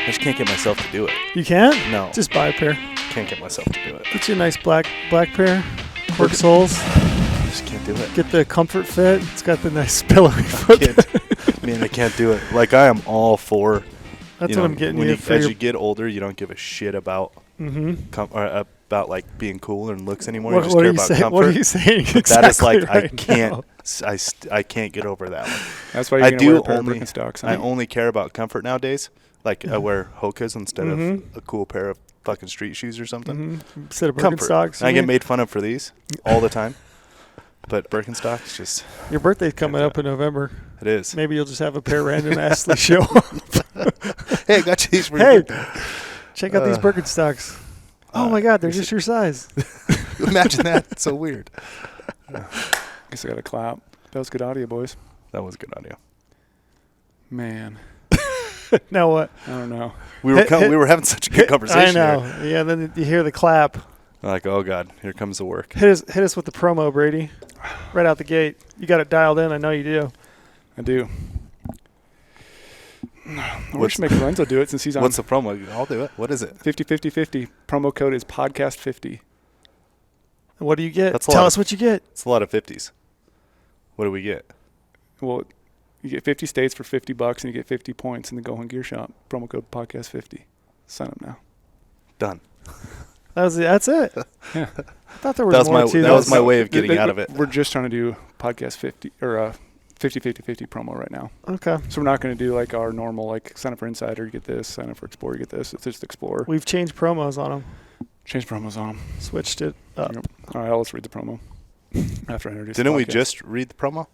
just can't get myself to do it. You can't? No. Just buy a pair. Can't get myself to do it. Get you a nice black pair. Cork soles. I just can't do it. Get the comfort fit. It's got the nice pillowy foot. Man, I can't do it. Like, I am all for... That's what I'm getting as you get older, you don't give a shit about about like being cool and looks anymore. What, you just what care are you about saying? comfort. What are you saying? Exactly That is like right I can't get over that one. That's why you're going to wear a pair of Birkenstocks. I only care about comfort nowadays. Like I wear Hokas instead of a cool pair of fucking street shoes or something. Instead of Birkenstocks. I get made fun of for these all the time. But Birkenstocks just... Your birthday's coming up in November. It is. Maybe you'll just have a pair random Astley show up. Hey, I got you these for Hey, check out these Birkenstocks. Oh, my God, they're just your size. Imagine that. It's so weird. Guess I got to clap. That was good audio, boys. That was good audio. Man. Now what? I don't know. We were having such a good conversation. I know. Here. Yeah, then you hear the clap. Like, oh, God, here comes the work. Hit us with the promo, Brady. Right out the gate. You got it dialed in. I know you do. I do. We should make Lorenzo do it since he's on. What's the promo? I'll do it. What is it? 50-50-50. Promo code is podcast50. What do you get? Tell us what you get. It's a lot of 50s. What do we get? Well, you get 50 states for $50 and you get 50 points in the GOHUNT Gear Shop. Promo code podcast50. Sign up now. Done. That's it. Yeah. I thought there was more to that was my way of getting out of it. We're just trying to do podcast 50 or 50-50-50 promo right now. Okay. So we're not going to do like our normal, like sign up for Insider, you get this, sign up for Explorer, you get this. It's just Explorer. We've changed promos on them. Changed promos on them. Switched it up. Yep. All right, let's read the promo after I introduce Didn't the we podcast. just read the promo?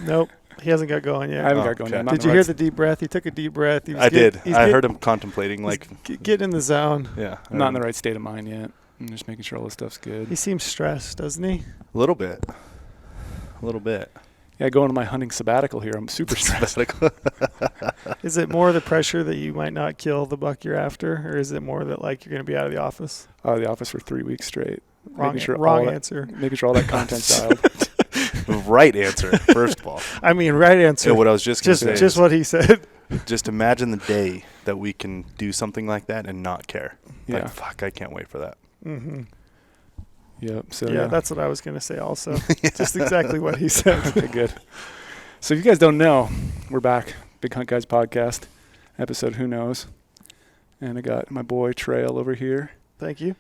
Nope. He hasn't got going yet. I haven't got going yet. Did you hear the deep breath? He took a deep breath. I did. I heard him contemplating. Like, get in the zone. Yeah. I'm not in the right state of mind yet. I'm just making sure all this stuff's good. He seems stressed, doesn't he? A little bit. Yeah, going to my hunting sabbatical here. I'm super stressed. Is it more the pressure that you might not kill the buck you're after, or is it more that like you're going to be out of the office? Out of the office for 3 weeks straight. Wrong answer. Making sure all that content's dialed. Right answer, first of all. I mean, right answer. Yeah, what I was just going to say. Just what he said. Just imagine the day that we can do something like that and not care. Yeah. Like, fuck, I can't wait for that. Mm-hmm. Yep. So yeah, that's what I was going to say also. Just exactly what he said. Okay, good. So if you guys don't know, we're back. Big Hunt Guys podcast, episode Who Knows. And I got my boy Trail over here. Thank you.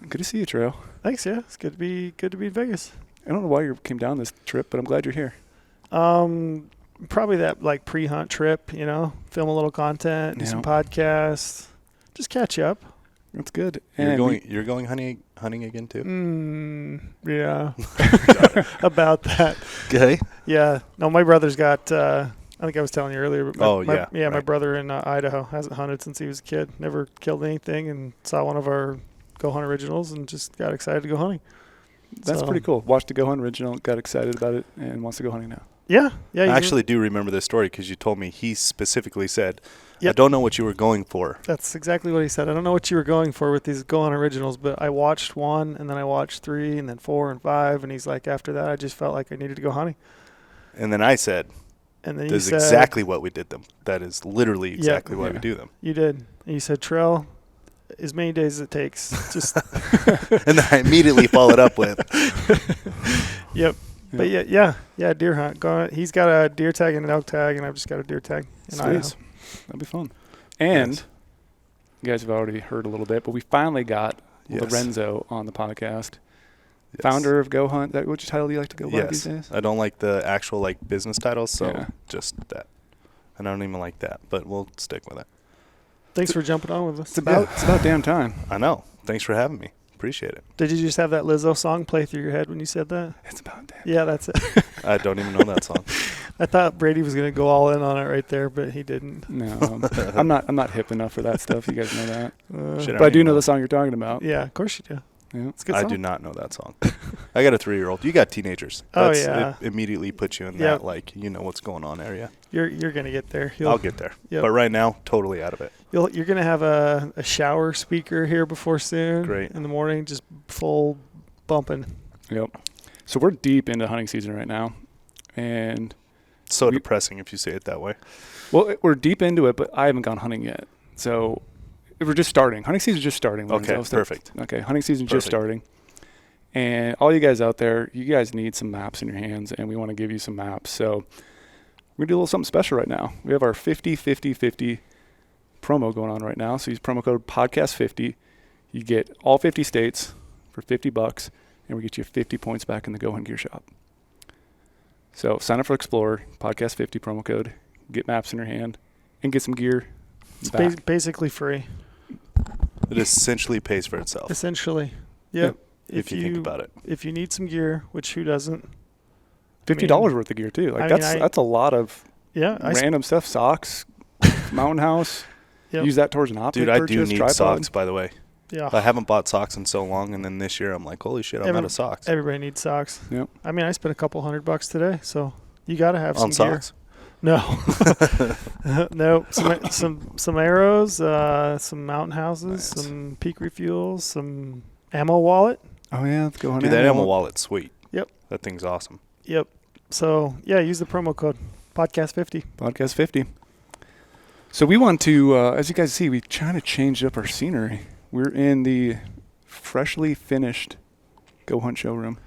Good to see you, Trail. Thanks, yeah. It's good to be in Vegas. I don't know why you came down this trip, but I'm glad you're here. Probably that like pre-hunt trip, film a little content, do some podcasts, just catch up. That's good. You're going hunting again too? Yeah. About that. Okay. Yeah. No, my brother's got, I think I was telling you earlier. But right. My brother in Idaho hasn't hunted since he was a kid. Never killed anything and saw one of our GOHUNT originals and just got excited to go hunting. That's pretty cool. Watched the GOHUNT original, got excited about it, and wants to go hunting now. Yeah. I actually do remember this story because you told me he specifically said, I don't know what you were going for. That's exactly what he said. I don't know what you were going for with these GOHUNT originals, but I watched 1, and then I watched 3, and then 4 and 5, and he's like, after that, I just felt like I needed to go hunting. And then I said, and then that's exactly what we did them. That is literally exactly why we do them. You did. And you said, Trell, as many days as it takes. Just and then I immediately followed up with. Yep. But yeah, deer hunt. He's got a deer tag and an elk tag, and I've just got a deer tag in Idaho. That'd be fun. And you guys have already heard a little bit, but we finally got Lorenzo on the podcast. Yes. Founder of GOHUNT. Which title do you like to go by these days? I don't like the actual business titles, so just that. And I don't even like that, but we'll stick with it. Thanks for jumping on with us. It's about damn time. I know. Thanks for having me. Appreciate it. Did you just have that Lizzo song play through your head when you said that? It's about damn. Yeah, that's it. I don't even know that song. I thought Brady was going to go all in on it right there, but he didn't. No, I'm not hip enough for that stuff. You guys know that. But I do know the song you're talking about. Yeah, of course you do. Yeah. It's a good song. I do not know that song. I got a 3-year-old. You got teenagers. It immediately puts you in that what's going on area. You're going to get there. I'll get there. Yep. But right now, totally out of it. You're going to have a shower speaker here before soon. Great. In the morning, just full bumping. Yep. So we're deep into hunting season right now. And so depressing if you say it that way. Well, we're deep into it, but I haven't gone hunting yet. So we're just starting. Hunting season's just starting. Lorenzo. Okay, perfect. Okay, hunting season's just starting. And all you guys out there, you guys need some maps in your hands, and we want to give you some maps. So we're going to do a little something special right now. We have our 50-50-50 promo going on right now. So use promo code podcast50. You get all 50 states for $50, and we get you 50 points back in the GOHUNT Gear Shop. So sign up for Explorer, podcast50 promo code, get maps in your hand, and get some gear. It's basically free. It essentially pays for itself. Essentially. Yep. If you think about it. If you need some gear, which who doesn't? $50 worth of gear too. Like that's a lot of random stuff. Socks, Mountain House. Yep. Use that towards an optic purchase. Dude, I do need socks, by the way. Yeah. I haven't bought socks in so long, and then this year I'm like, holy shit, I'm out of socks. Everybody needs socks. Yep. I mean, I spent a couple $100 today, so you got to have some gear. Socks? No. No. Some arrows, some Mountain Houses, some Peak Refuels, some ammo wallet. Oh, yeah. Let's go on. Dude, that ammo wallet's sweet. Yep. That thing's awesome. Yep. So, yeah, use the promo code podcast50. Podcast50. So we want to, as you guys see, we trying to change up our scenery. We're in the freshly finished GOHUNT Showroom,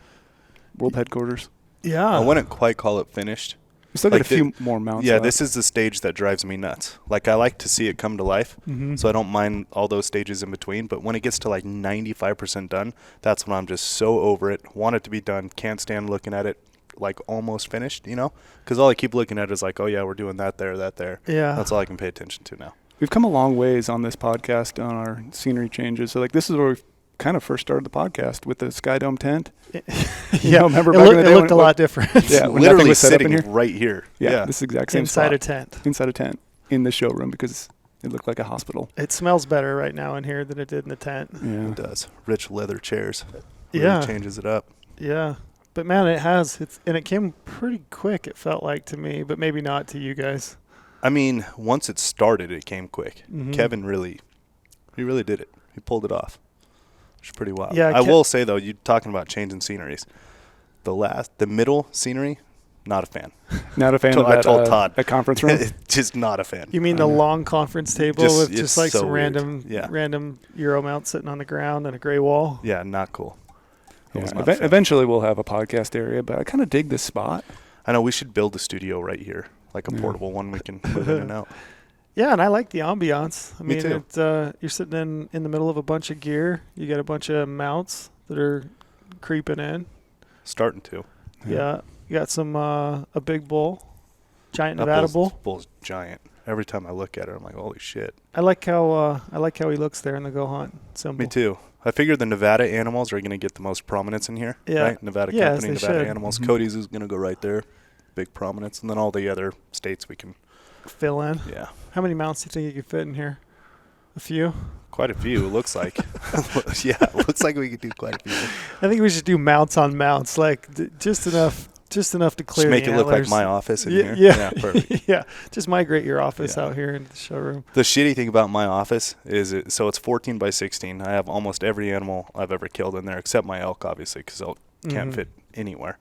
world headquarters. Yeah. I wouldn't quite call it finished. We still got a few more mounts. Yeah, this is the stage that drives me nuts. Like, I like to see it come to life, so I don't mind all those stages in between. But when it gets to like 95% done, that's when I'm just so over it. Want it to be done. Can't stand looking at it like almost finished, you know? Because all I keep looking at is like, oh, yeah, we're doing that there, that there. Yeah. That's all I can pay attention to now. We've come a long ways on this podcast on our scenery changes. So, like, this is where we kind of first started the podcast with the Sky Dome tent. Remember back in the day? It looked a lot different. Yeah, literally was sitting in here. Right here. Yeah, this is exact same inside spot. a tent. Inside a tent in the showroom because it looked like a hospital. It smells better right now in here than it did in the tent. Yeah, it does. Rich leather chairs. Really yeah, changes it up. Yeah, but man, it has. And it came pretty quick. It felt like to me, but maybe not to you guys. I mean, once it started, it came quick. Kevin really did it. He pulled it off. It's pretty wild. Yeah, I will say though, you talking about changing sceneries. The middle scenery, not a fan. Not a fan of that. I told Todd, a conference room. Just not a fan. You mean the long conference table with just like so some random Euro mount sitting on the ground and a gray wall? Yeah, not cool. Yeah, eventually we'll have a podcast area, but I kind of dig this spot. I know we should build a studio right here, like a portable one we can move in and out. Yeah, and I like the ambiance. I mean, Me too. You're sitting in the middle of a bunch of gear. You got a bunch of mounts that are creeping in. Starting to. Yeah. You got some a big bull, giant Nevada bull. Bull's giant. Every time I look at it, I'm like, holy shit. I like how he looks there in the GOHUNT symbol. Me too. I figure the Nevada animals are going to get the most prominence in here. Yeah. Right? Nevada Company, Nevada Animals. Cody's is going to go right there. Big prominence. And then all the other states we can fill in. Yeah. How many mounts do you think you could fit in here? A few? Quite a few, it looks like. Yeah, it looks like we could do quite a few. I think we should do mounts on mounts, like just enough to clear. Just make it look like my office in here. Yeah, perfect. Yeah, just migrate your office out here into the showroom. The shitty thing about my office is it's 14 by 16. I have almost every animal I've ever killed in there, except my elk, obviously, because elk can't fit anywhere.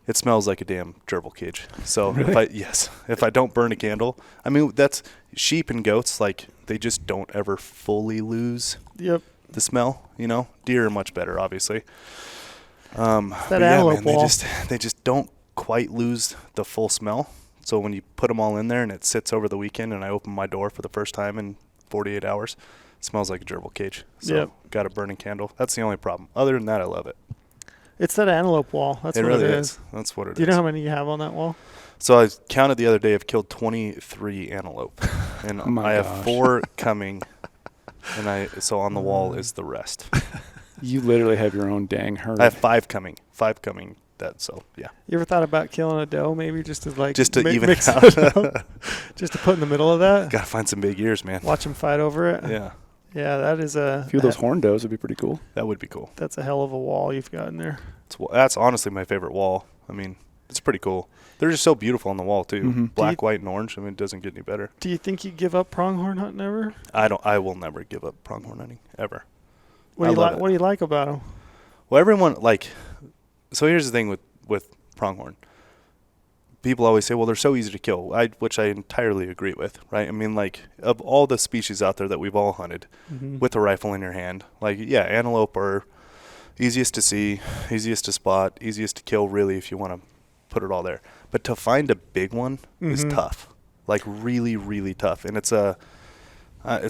It smells like a damn gerbil cage. So really? if I don't burn a candle, I mean, that's sheep and goats, like they just don't ever fully lose the smell, you know. Deer are much better, obviously. That antelope wall. They just don't quite lose the full smell. So when you put them all in there and it sits over the weekend and I open my door for the first time in 48 hours, it smells like a gerbil cage. So got a burning candle. That's the only problem. Other than that, I love it. It's that antelope wall. That's what really it is. That's what it is. Do you know how many you have on that wall? So I counted the other day. I've killed 23 antelope, and I have 4 coming. And so on the wall is the rest. You literally have your own dang herd. I have 5 coming. 5 coming. Yeah. You ever thought about killing a doe, maybe just to even mix out, it up? Just to put in the middle of that. Gotta find some big ears, man. Watch them fight over it. Yeah. Yeah, that is a few of those horn does would be pretty cool. That would be cool. That's a hell of a wall you've got in there. That's honestly my favorite wall. I mean, it's pretty cool. They're just so beautiful on the wall too. Black, white, and orange. I mean, it doesn't get any better. Do you think you'd give up pronghorn hunting ever? I will never give up pronghorn hunting ever. What do you like about them? Well, everyone so here's the thing with pronghorn. people always say, well, they're so easy to kill, which I entirely agree with, right? I mean, like, of all the species out there that we've all hunted with a rifle in your hand, like, yeah, antelope are easiest to see, easiest to spot, easiest to kill, really, if you want to put it all there. But to find a big one is tough, like really, really tough. And it's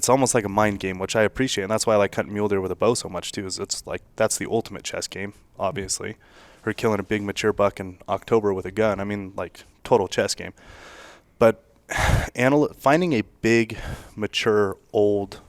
almost like a mind game, which I appreciate. And that's why I like hunting mule deer with a bow so much too, is it's like, that's the ultimate chess game, obviously. Or killing a big mature buck in October with a gun. I mean, like, total chess game. But finding a big, mature, old,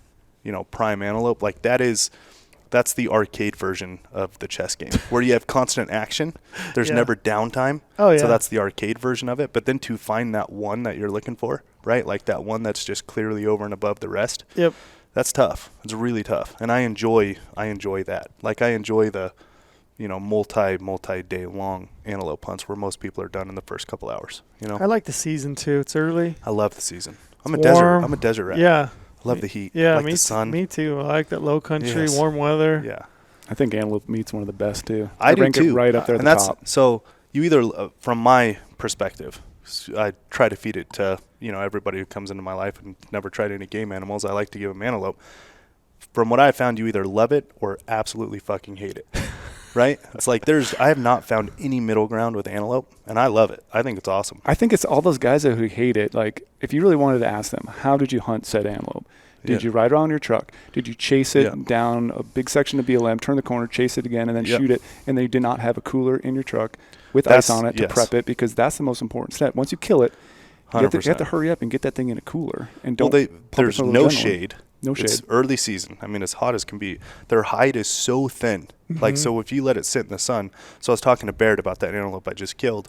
prime antelope, like that's the arcade version of the chess game, where you have constant action. There's never downtime. Oh, yeah. So that's the arcade version of it. But then to find that one that you're looking for, right? Like that one that's just clearly over and above the rest. Yep. That's tough. It's really tough. And I enjoy that. Like, I enjoy the, multi-day long antelope hunts where most people are done in the first couple hours, I like the season too. It's early. I love the season. I'm warm. a desert rat. Yeah. I love the heat. Yeah, I like the sun. Me too. I like that low country, Yes. warm weather. Yeah. I think antelope meat's one of the best too. I do rank too. it right up there at and the that's top. so you either from my perspective, I try to feed it to everybody who comes into my life and never tried any game animals. I like to give them antelope. From what I found, you either love it or absolutely fucking hate it. Right? It's like I have not found any middle ground with antelope, and I love it. I think it's awesome. I think it's all those guys who hate it. Like, if you really wanted to ask them, how did you hunt said antelope? Did you ride around your truck? Did you chase it down a big section of BLM, turn the corner, chase it again, and then shoot it, and then you did not have a cooler in your truck with ice on it to prep it? Because that's the most important step. Once you kill it, you have to hurry up and get that thing in a cooler. And don't there's no shade. No shade. It's early season. I mean, as hot as can be. Their hide is so thin. Like, so if you let it sit in the sun. So I was talking to Baird about that antelope I just killed.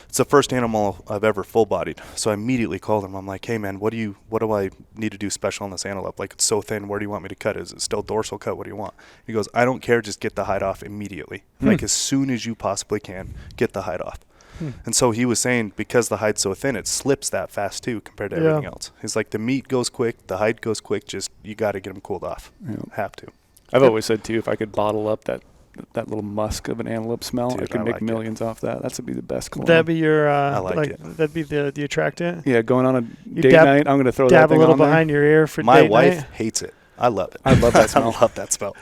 It's the first animal I've ever full-bodied. So I immediately called him. I'm like, hey, man, what do I need to do special on this antelope? Like, it's so thin. Where do you want me to cut it? Is it still dorsal cut? What do you want? He goes, I don't care. Just get the hide off immediately. Like, as soon as you possibly can, get the hide off. And so he was saying, because the hide's so thin, it slips that fast too compared to everything else. He's like, the meat goes quick, the hide goes quick, just you got to get them cooled off. Have to. I've always said too, if I could bottle up that little musk of an antelope smell, Dude, I could make like millions off that. That would be the best cologne. That'd be your I like it. That'd be the attractant. Yeah, going on a date night, I'm going to throw that dab thing a little on there. behind your ear for My date wife night. hates it. I love it. I love that smell. I love that smell.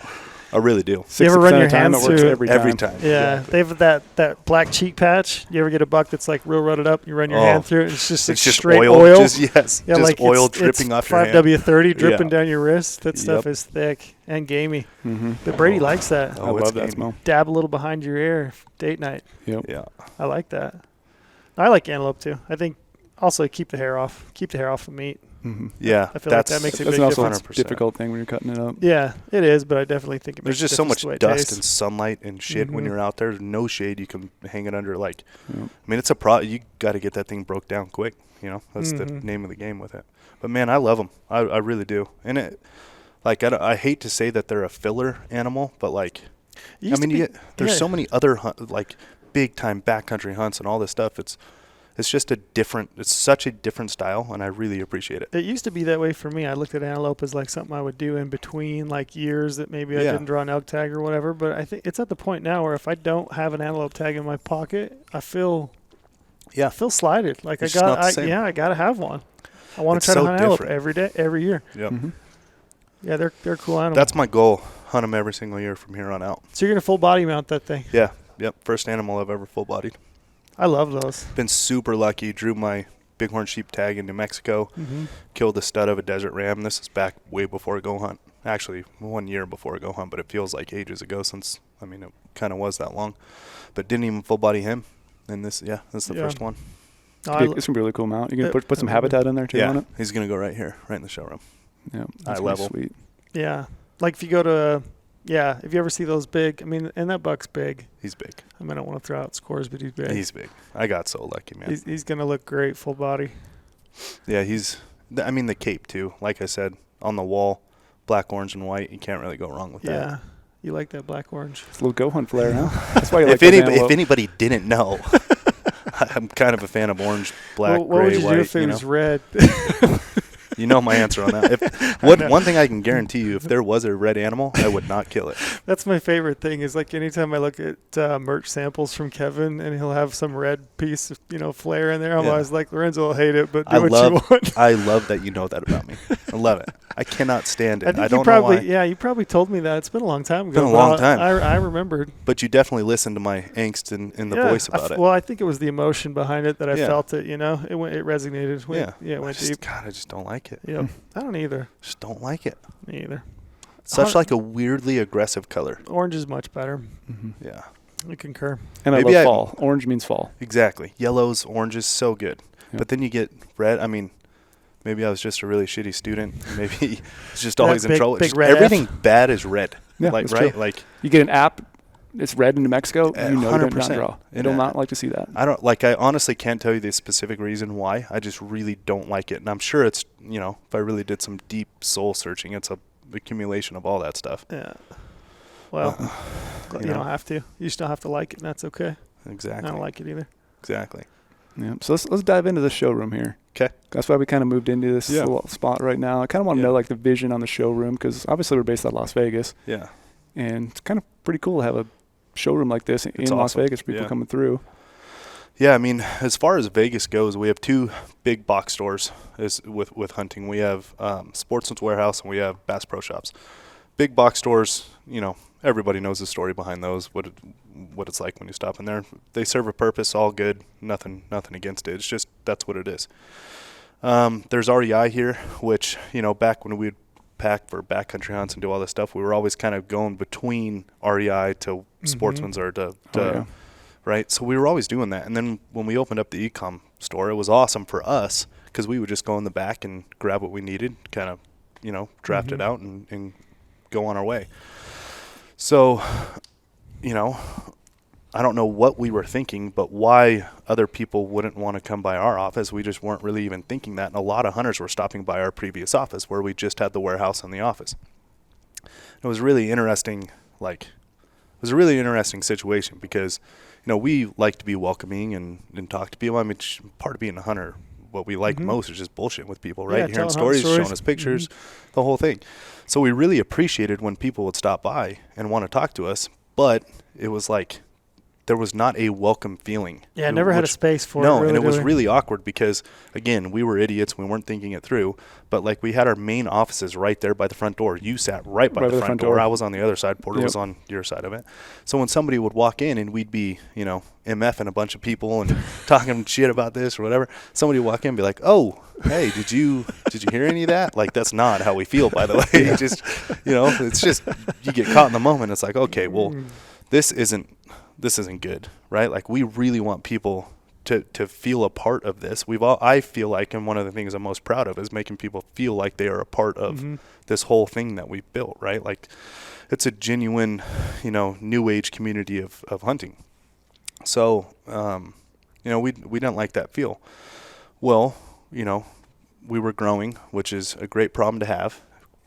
I really do. You ever run 60% your of the time, hands it works through every time. Yeah, they have that black cheek patch. You ever get a buck that's like real rutted up? You run your hand through it. It's just like straight oil. Just like oil it's dripping off your hand. 5W30 dripping down your wrist. That stuff Yep. is thick and gamey. Mm-hmm. But Brady likes that. I love that smell. Dab a little behind your ear, date night. Yep. Yeah. I like that. I like antelope too. I think also keep the hair off. Keep the hair off the meat. Mm-hmm. Yeah. I feel like that makes a That's big also difference. a difficult thing when you're cutting it up. Yeah, it is, but I definitely think it makes There's just a so difference much the way it dust tastes. and sunlight and shit when Mhm. you're out there. There's no shade. You can hang it under. Like, Yep. I mean, it's you got to get that thing broke down quick. That's the name of the game with it. But man, I love them. I really do. And I hate to say that they're a filler animal, but like, there's so many other big time backcountry hunts and all this stuff. It's just it's such a different style, and I really appreciate it. It used to be that way for me. I looked at antelope as like something I would do in between like years that maybe I didn't draw an elk tag or whatever. But I think it's at the point now where if I don't have an antelope tag in my pocket, I feel slighted. Like It's not the same. I gotta have one. I want It's to try so to hunt antelope different. every day, every year. Yep. Mm-hmm. Yeah, they're cool animals. That's my goal. Hunt them every single year from here on out. So you're gonna full body mount that thing. Yeah. Yep. First animal I've ever full bodied. I love those. Been super lucky. Drew my bighorn sheep tag in New Mexico. Mm-hmm. Killed the stud of a desert ram. This is back way before GOHUNT. Actually, 1 year before GOHUNT, but it feels like ages ago since, it kind of was that long. But didn't even full body him. And this is the first one. No, It's going to be a really cool mount. You can put some habitat in there too on it? He's going to go right here, right in the showroom. Yeah. Eye level. Sweet. Yeah. Like if you go to, if you ever see those big, and that buck's big. He's big. I don't want to throw out scores, but he's big. He's big. I got so lucky, man. He's going to look great full body. Yeah, the cape too. Like I said, on the wall, black, orange, and white. You can't really go wrong with that. Yeah. You like that black orange. It's a little GOHUNT flair now. That's why you like if anybody didn't know, I'm kind of a fan of orange, black, what gray, would you white. do if it was red? You know my answer on that. One thing I can guarantee you, if there was a red animal, I would not kill it. That's my favorite thing is like anytime I look at merch samples from Kevin and he'll have some red piece of, flare in there, I'm always like, Lorenzo will hate it, but do what you want. I love that you know that about me. I love it. I cannot stand it. I don't know why. Yeah, you probably told me that. It's been a long time ago. It's been a long time. I remembered. But you definitely listened to my angst in the voice about it. Well, I think it was the emotion behind it that I felt it, It resonated. It went deep. God, I just don't like it. Yeah, I don't either. Just don't like it. Me either. Such like a weirdly aggressive color. Orange is much better. Mm-hmm. Yeah. I concur. And maybe I love fall. Orange means fall. Exactly. Yellows, oranges, so good. Yep. But then you get red. I mean, maybe I was just a really shitty student. Maybe it's just always in trouble. Big red everything bad is red. Yeah, right? True. Like you get an app, it's red in New Mexico. You know 100%. you don't draw. I do not like to see that. I honestly can't tell you the specific reason why. I just really don't like it. And I'm sure it's, if I really did some deep soul searching, it's a accumulation of all that stuff. Yeah. Well, you don't have to. You just don't have to like it, and that's okay. Exactly. I don't like it either. Exactly. Yeah. So let's dive into the showroom here. Okay. That's why we kind of moved into this little spot right now. I kind of want to know like the vision on the showroom because obviously we're based out of Las Vegas. Yeah. And it's kind of pretty cool to have a showroom like this in Las Vegas. People coming through. Yeah, I mean, as far as Vegas goes, we have two big box stores with hunting. We have Sportsman's Warehouse and we have Bass Pro Shops. Big box stores, everybody knows the story behind those, what it's like when you stop in there. They serve a purpose, all good, nothing against it. It's just that's what it is. There's REI here, which, back when we'd pack for backcountry hunts and do all this stuff, we were always kind of going between REI to Sportsman's or to right? So we were always doing that. And then when we opened up the e-com store, it was awesome for us because we would just go in the back and grab what we needed, kind of, draft it out and go on our way. So, I don't know what we were thinking, but why other people wouldn't want to come by our office. We just weren't really even thinking that. And a lot of hunters were stopping by our previous office where we just had the warehouse and the office. It was really interesting, situation because, we like to be welcoming and talk to people. I mean, part of being a hunter, what we like most is just bullshitting with people, right? Hearing stories, showing us pictures, the whole thing. So we really appreciated when people would stop by and want to talk to us, but it was like there was not a welcome feeling. Yeah, I never had a space for it. No, and it was really awkward because, again, we were idiots. We weren't thinking it through. But, we had our main offices right there by the front door. You sat right by the front door. I was on the other side. Porter was on your side of it. So when somebody would walk in and we'd be, MFing a bunch of people and talking shit about this or whatever, somebody would walk in and be like, oh, hey, did you hear any of that? That's not how we feel, by the way. It's just you get caught in the moment. It's like, okay, well, this isn't good, right? We really want people to feel a part of this. I feel like, and one of the things I'm most proud of is making people feel like they are a part of this whole thing that we've built, right? It's a genuine, new age community of hunting. So, we didn't like that feel. Well, we were growing, which is a great problem to have.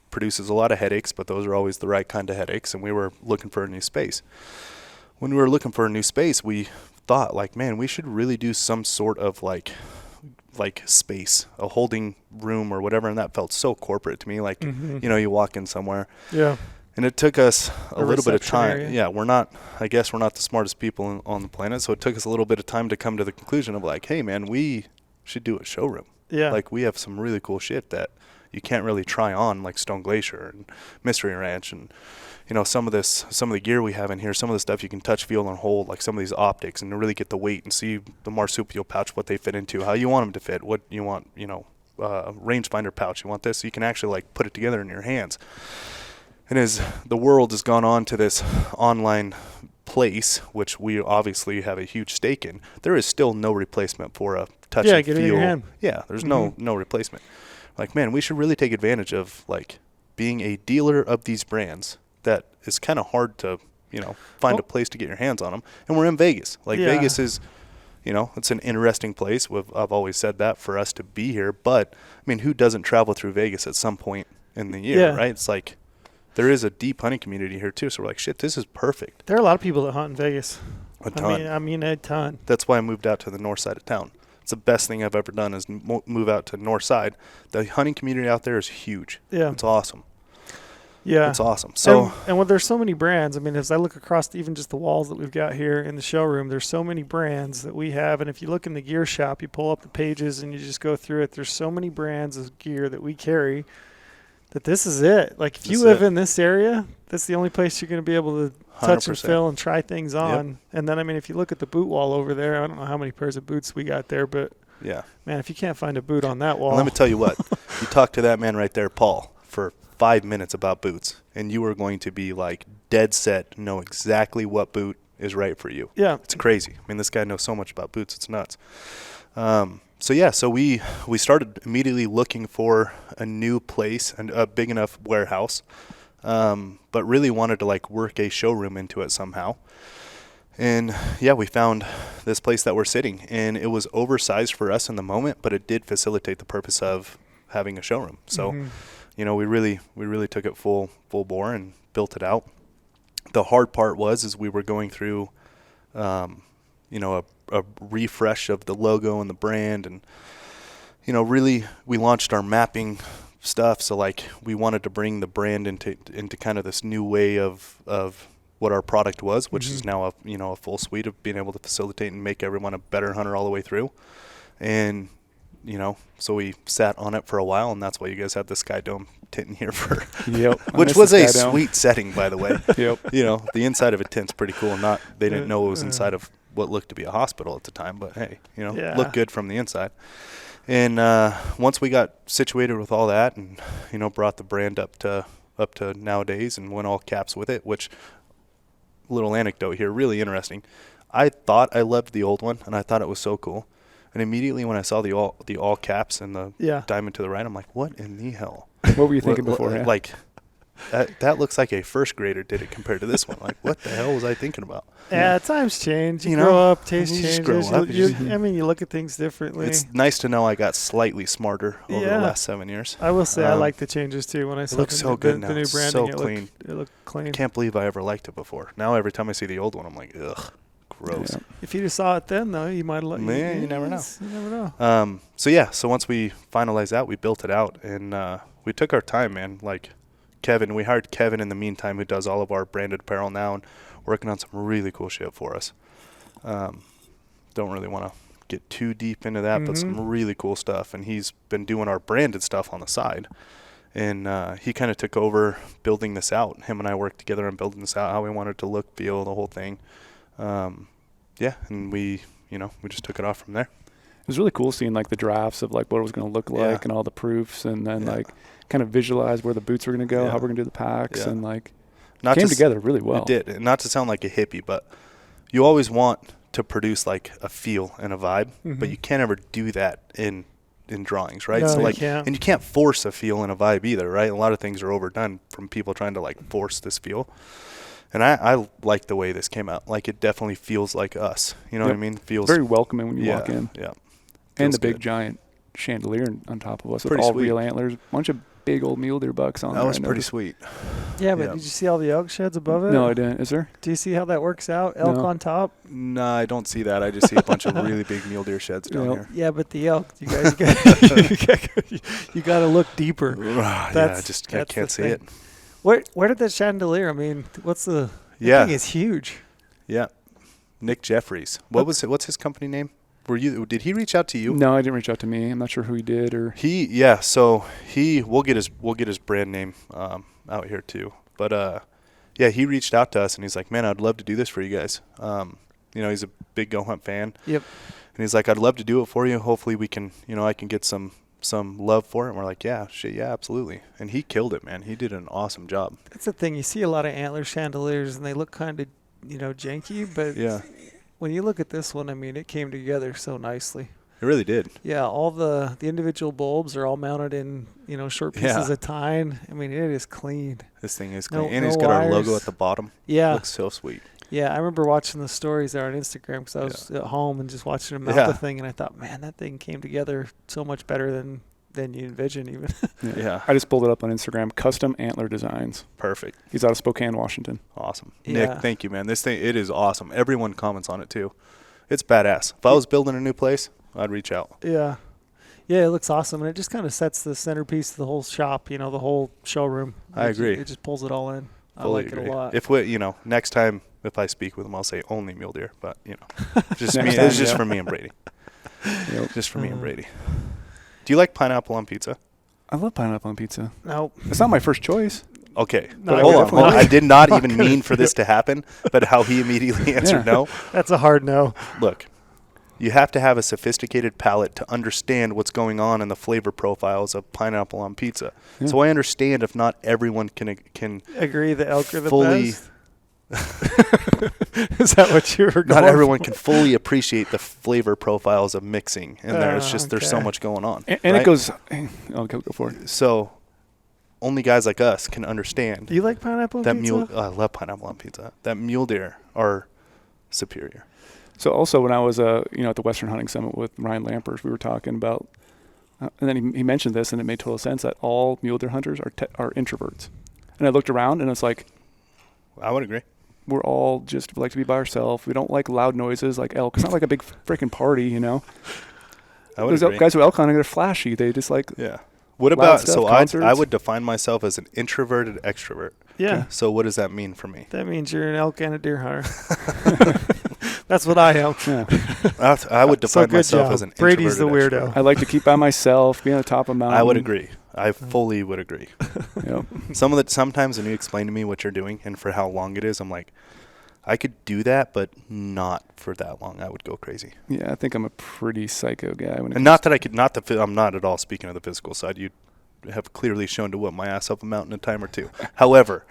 Produces a lot of headaches, but those are always the right kind of headaches, and we were looking for a new space. When we were looking for a new space, we thought, man, we should really do some sort of space, a holding room or whatever, and that felt so corporate to me. You walk in somewhere. Yeah. And it took us a little bit of time. Area. Yeah, I guess we're not the smartest people on the planet, so it took us a little bit of time to come to the conclusion of hey, man, we should do a showroom. Yeah. We have some really cool shit that you can't really try on, like Stone Glacier and Mystery Ranch and some of the gear we have in here, some of the stuff you can touch, feel, and hold, like some of these optics, and really get the weight and see the marsupial pouch, what they fit into, how you want them to fit, what you want, rangefinder pouch, you want this, so you can actually put it together in your hands. And as the world has gone on to this online place, which we obviously have a huge stake in, there is still no replacement for a touch and feel. It in your hand. Yeah, there's no replacement. Man, we should really take advantage of being a dealer of these brands that is kind of hard to, find a place to get your hands on them. And we're in Vegas. Vegas is, it's an interesting place. I've always said that for us to be here. But, who doesn't travel through Vegas at some point in the year, right? It's there is a deep hunting community here, too. So we're shit, this is perfect. There are a lot of people that hunt in Vegas. A ton. A ton. That's why I moved out to the north side of town. It's the best thing I've ever done is move out to north side. The hunting community out there is huge. Yeah. It's awesome. Yeah. It's awesome. So and when there's so many brands, I mean, as I look across even just the walls that we've got here in the showroom, there's so many brands that we have. And if you look in the gear shop, you pull up the pages and you just go through it. There's so many brands of gear that we carry that this is it. Like if you live in this area, that's the only place you're going to be able to touch 100%. and feel and try things on. Yep. And then, I mean, if you look at the boot wall over there, I don't know how many pairs of boots we got there, but yeah, man, if you can't find a boot on that wall. And let me tell you what, you talk to that man right there, Paul, for 5 minutes about boots, and you are going to be like dead set, know exactly what boot is right for you. Yeah. It's crazy. I mean, this guy knows so much about boots. It's nuts. So we started immediately looking for a new place and a big enough warehouse, but really wanted to like work a showroom into it somehow. And yeah, we found this place that we're sitting, and it was oversized for us in the moment, but it did facilitate the purpose of having a showroom. So, you know, we really took it full bore and built it out. The hard part is we were going through, you know, a refresh of the logo and the brand, and you know, really we launched our mapping stuff. So like we wanted to bring the brand into kind of this new way of what our product was, which is now a full suite of being able to facilitate and make everyone a better hunter all the way through. And you know, so we sat on it for a while, and that's why you guys had the Sky Dome tent in here for which was a sweet setting, by the way. You know, the inside of a tent's pretty cool. They didn't know it was inside of what looked to be a hospital at the time, but hey, you know, looked good from the inside. And once we got situated with all that, and you know, brought the brand up to nowadays, and went all caps with it, which, little anecdote here, really interesting. I thought I loved the old one, and I thought it was so cool. And immediately when I saw the all caps and the diamond to the right, I'm like, what in the hell? What were you thinking before? Like, that looks like a first grader did it compared to this one. Like, what the hell was I thinking about? Yeah, times change. You know, grow up, taste changes. Grow up. I mean, you look at things differently. It's nice to know I got slightly smarter over the last 7 years. I will say I like the changes too. When I saw the new branding, so clean. It looked clean. Can't believe I ever liked it before. Now every time I see the old one, I'm like, ugh, gross. Yeah. If you just saw it then, though, you might have liked it. You never know. You never know. So once we finalized that, we built it out, and we took our time, man. Like we hired Kevin in the meantime, who does all of our branded apparel now, and working on some really cool shit for us. Don't really want to get too deep into that, but some really cool stuff. And he's been doing our branded stuff on the side. And he kind of took over building this out. Him and I worked together on building this out, how we wanted to look, feel, the whole thing. And we just took it off from there. It was really cool seeing like the drafts of like what it was going to look like and all the proofs, and then like kind of visualize where the boots were going to go, how we're going to do the packs, and like came together really well. It did. And not to sound like a hippie, but you always want to produce like a feel and a vibe, but you can't ever do that in drawings, right? No, so like, you can't. And you can't force a feel and a vibe either, right? A lot of things are overdone from people trying to like force this feel. And I like the way this came out. Like, it definitely feels like us. You know what I mean? Feels very welcoming when you walk in. Yeah. And the big giant chandelier on top of us with all real antlers. Bunch of big old mule deer bucks on there. That was pretty sweet. Yeah, but did you see all the elk sheds above it? No, I didn't. Is there? Do you see how that works out? Elk on top? No, I don't see that. I just see a bunch of really big mule deer sheds down here. Yeah, but the elk, you guys you got to look deeper. I can't see it. Where did that chandelier? I mean, what's the thing is huge. Yeah. Nick Jeffries. What's his company name? Did he reach out to you? No, he didn't reach out to me. I'm not sure who he did or we'll get his brand name out here too. But he reached out to us and he's like, "Man, I'd love to do this for you guys." He's a big GOHUNT fan. Yep. And he's like, "I'd love to do it for you. Hopefully we can, I can get some love for it." And we're like, yeah, absolutely. And he killed it, man. He did an awesome job. That's the thing. You see a lot of antler chandeliers and they look kind of, janky, but when you look at this one, I mean, it came together so nicely. It really did. Yeah, all the individual bulbs are all mounted in, short pieces of tine. I mean, it is clean. This thing is clean. And it's got our logo at the bottom. Yeah. It looks so sweet. Yeah, I remember watching the stories there on Instagram because I was at home and just watching them mount the thing, and I thought, man, that thing came together so much better than you envision even. Yeah. I just pulled it up on Instagram. Custom Antler Designs. Perfect. He's out of Spokane, Washington. Awesome. Yeah. Nick, thank you, man. This thing, it is awesome. Everyone comments on it too. It's badass. If I was building a new place, I'd reach out. Yeah. Yeah, it looks awesome, and it just kind of sets the centerpiece of the whole shop, the whole showroom. I agree. It just pulls it all in. Fully I like agree. it a lot. If we, next time if I speak with him, I'll say only mule deer, but just me. Next time, It's just for me and Brady. Just for me and Brady. Do you like pineapple on pizza? I love pineapple on pizza. No, It's not my first choice. Okay, No, hold on. I did not Not even gonna mean for this to happen, but how he immediately answered no. that's a hard no. Look, you have to have a sophisticated palate to understand what's going on in the flavor profiles of pineapple on pizza. Yeah. So I understand if not everyone can Agree the elk are the fully. best? Is that what you were going Not everyone for? can fully appreciate the flavor profiles of mixing in there. It's just there's so Okay. much going on. And right? it goes. I'll go for it. So only guys like us can understand Do you like pineapple on that pizza? mule. I love pineapple on pizza. That mule deer are superior. So also when I was at the Western Hunting Summit with Ryan Lampers, we were talking about, and then he mentioned this, and it made total sense that all mule deer hunters are introverts. And I looked around, and it's like I would agree. we're all just like to be by ourselves. We don't like loud noises like elk. It's not like a big freaking party, I would There's agree. guys who elk hunting, they're flashy. They just like Yeah. What loud about stuff, so I concerts. would define myself as an introverted extrovert. Yeah. So what does that mean for me? That means you're an elk and a deer hunter. That's what I am. yeah. I would define good myself job. as an Brady's the introverted weirdo. extrovert. I like to keep by myself, be on the top of a mountain. I would agree. I fully would agree. Yep. Sometimes when you explain to me what you're doing and for how long it is, I'm like, I could do that, but not for that long. I would go crazy. Yeah, I think I'm a pretty psycho guy. When it And not that I could, I'm not at all speaking of the physical side. You have clearly shown to whip my ass up a mountain in a time or two. However,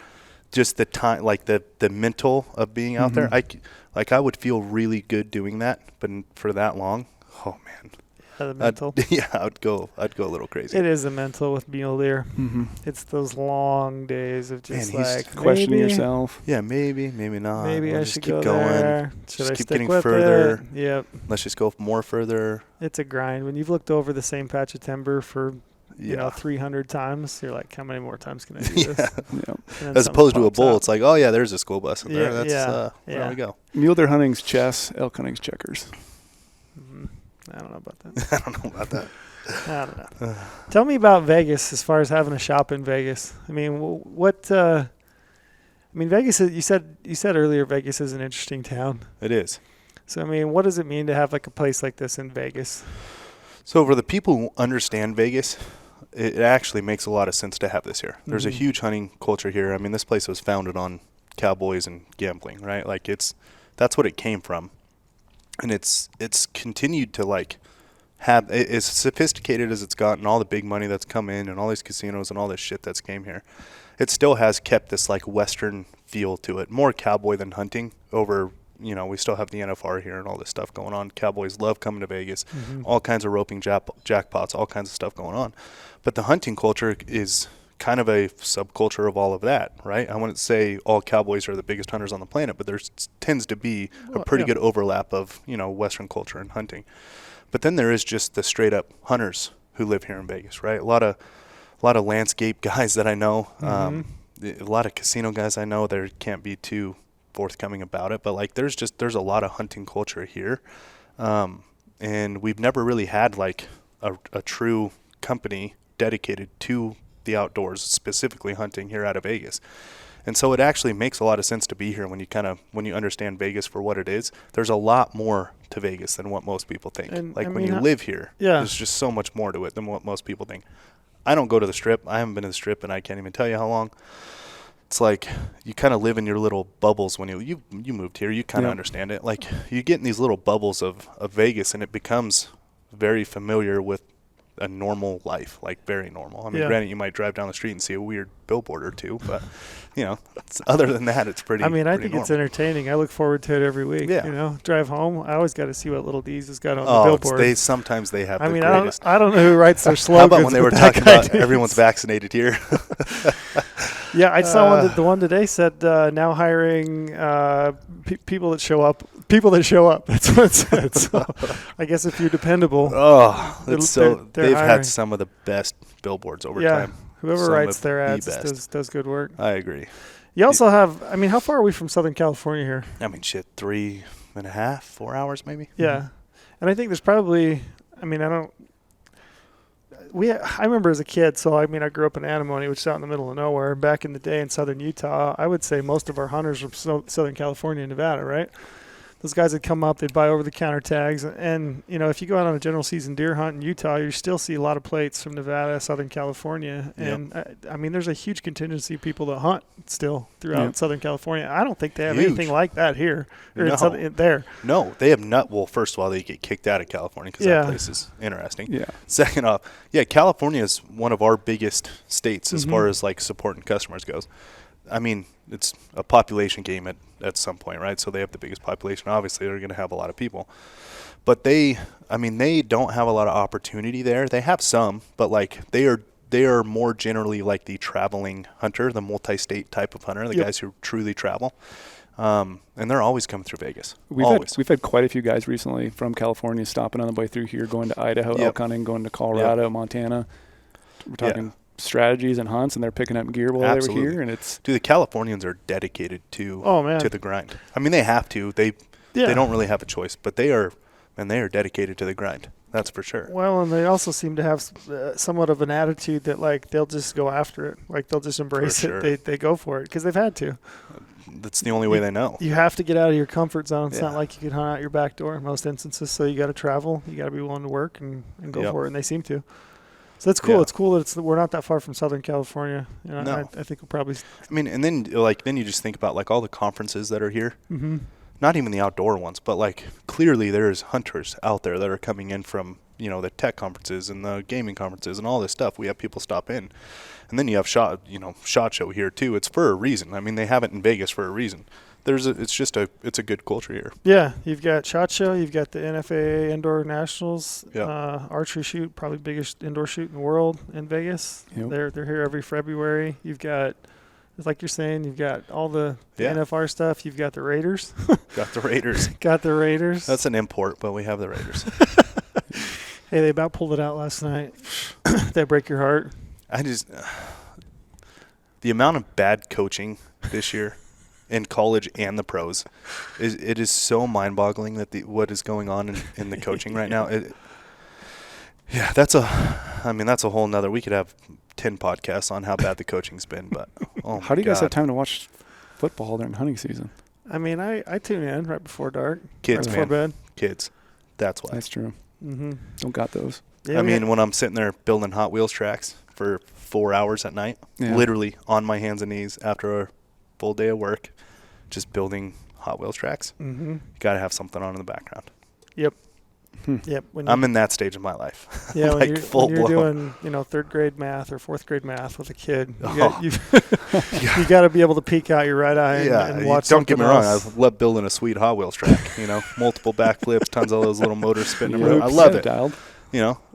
just the time, like the mental of being out there, I would feel really good doing that, but for that long, oh man. The mental. I'd go a little crazy. It is the mental with mule deer. Mm-hmm. It's those long days of just Man, he's like questioning maybe, yourself. Yeah, maybe not. Maybe We'll I just should keep go going. there. Should Just I keep stick getting with further. it? Yep. Let's just go more further. It's a grind. When you've looked over the same patch of timber for Yeah. 300 times, you're like, how many more times can I do Yeah. this? Yep. And then As something opposed to a pops bull, out. it's like, oh yeah, there's a school bus in there. Yeah, That's yeah, there yeah. we go. Mule deer hunting's chess, elk hunting's checkers. Mhm. I don't know about that. I don't know about that. I don't know. Tell me about Vegas as far as having a shop in Vegas. I mean, Vegas is, you said earlier Vegas is an interesting town. It is. So, I mean, what does it mean to have like a place like this in Vegas? So for the people who understand Vegas, it actually makes a lot of sense to have this here. There's a Mhm. huge hunting culture here. I mean, this place was founded on cowboys and gambling, right? Like that's what it came from. And it's continued to like have as sophisticated as it's gotten, all the big money that's come in and all these casinos and all this shit that's came here. It still has kept this like Western feel to it, more cowboy than hunting over, we still have the NFR here and all this stuff going on. Cowboys love coming to Vegas, all kinds of roping jackpots, all kinds of stuff going on. But the hunting culture is kind of a subculture of all of that, right? I wouldn't say all cowboys are the biggest hunters on the planet, but there tends to be a pretty good overlap of, Western culture and hunting. But then there is just the straight up hunters who live here in Vegas, right? A lot of landscape guys that I know, a lot of casino guys I know. There can't be too forthcoming about it, but like there's a lot of hunting culture here, and we've never really had like a true company dedicated to the outdoors, specifically hunting here out of Vegas. And so it actually makes a lot of sense to be here when you understand Vegas for what it is. There's a lot more to Vegas than what most people think. And, like I when mean, you live here, yeah. there's just so much more to it than what most people think. I don't go to the Strip. I haven't been to the Strip, and I can't even tell you how long. It's like you kind of live in your little bubbles when you moved here. You kind of understand it. Like you get in these little bubbles of Vegas, and it becomes very familiar with a normal life, like very normal. I mean, granted, you might drive down the street and see a weird billboard or two, but other than that, it's pretty. I mean, I pretty think it's normal. entertaining. I look forward to it every week. Yeah. Drive home. I always got to see what Little D's has got on the billboard. Sometimes they have I the mean, greatest. I don't know who writes their How slogans. about when they were but that talking guy about did. everyone's vaccinated here? Yeah, I saw the one today said now hiring people that show up. People that show up. That's what it said. So I guess if you're dependable. Oh, They're they've hiring. had some of the best billboards over time. Whoever Some writes of their the ads best. does good work. I agree. You also have, I mean, how far are we from Southern California here? I mean, shit, 3.5, 4 hours maybe. Yeah. And I think there's probably, I mean, I remember as a kid, so I mean, I grew up in Antimony, which is out in the middle of nowhere. Back in the day in southern Utah, I would say most of our hunters from Southern California and Nevada, right? Those guys would come up, they'd buy over-the-counter tags. And, you know, if you go out on a general season deer hunt in Utah, you still see a lot of plates from Nevada, Southern California. And, I mean, there's a huge contingency of people that hunt still throughout Southern California. I don't think they have anything like that here or there. No, they have not. Well, first of all, they get kicked out of California because that place is interesting. Yeah. Second off, California is one of our biggest states as far as, like, supporting customers goes. I mean, it's a population game at some point, right? So they have the biggest population. Obviously, they're going to have a lot of people. But they don't have a lot of opportunity there. They have some, but, like, they are more generally like the traveling hunter, the multi-state type of hunter, the guys who truly travel. And they're always coming through Vegas. We've had quite a few guys recently from California stopping on the way through here, going to Idaho, elk hunting, going to Colorado, Montana. We're talking strategies and hunts, and they're picking up gear while they were here, and it's the Californians are dedicated to the grind. I mean, they have to. They don't really have a choice, but they are dedicated to the grind. That's for sure. Well, and they also seem to have somewhat of an attitude that, like, they'll just go after it, like they'll just embrace it. They go for it because they've had to. That's the only way they know. You have to get out of your comfort zone. It's not like you can hunt out your back door in most instances. So you got to travel. You got to be willing to work and go for it. And they seem to. So that's cool. Yeah. It's cool that we're not that far from Southern California. You know, no. I think we'll probably. I mean, and then you just think about, like, all the conferences that are here. Mm-hmm. Not even the outdoor ones, but, like, clearly there's hunters out there that are coming in from, you know, the tech conferences and the gaming conferences and all this stuff. We have people stop in, and then you have SHOT Show here too. It's for a reason. I mean, they have it in Vegas for a reason. It's a good culture here. Yeah, you've got SHOT Show, you've got the NFAA Indoor Nationals, archery shoot, probably biggest indoor shoot in the world in Vegas. Yep. They're here every February. You've got, like you're saying, you've got all the NFR stuff. You've got the Raiders. Got the Raiders. That's an import, but we have the Raiders. Hey, they about pulled it out last night. That break your heart? The amount of bad coaching this year in college and the pros, it is so mind-boggling that what is going on in the coaching right now. That's a whole nother. We could have 10 podcasts on how bad the coaching's been. But how do you guys have time to watch football during hunting season? I mean, I tune in right before dark. Kids, right before bed. Kids. That's why. That's true. Mm-hmm. Don't got those. Yeah, I mean, when I'm sitting there building Hot Wheels tracks for 4 hours at night, literally on my hands and knees after a full day of work, just building Hot Wheels tracks, you got to have something on in the background. Yep. Yep. I'm in that stage of my life. Yeah, like when you're doing, third grade math or fourth grade math with a kid, you got to be able to peek out your right eye and watch. Don't get me wrong, I love building a sweet Hot Wheels track. Multiple backflips, tons of those little motors spinning around. I love it.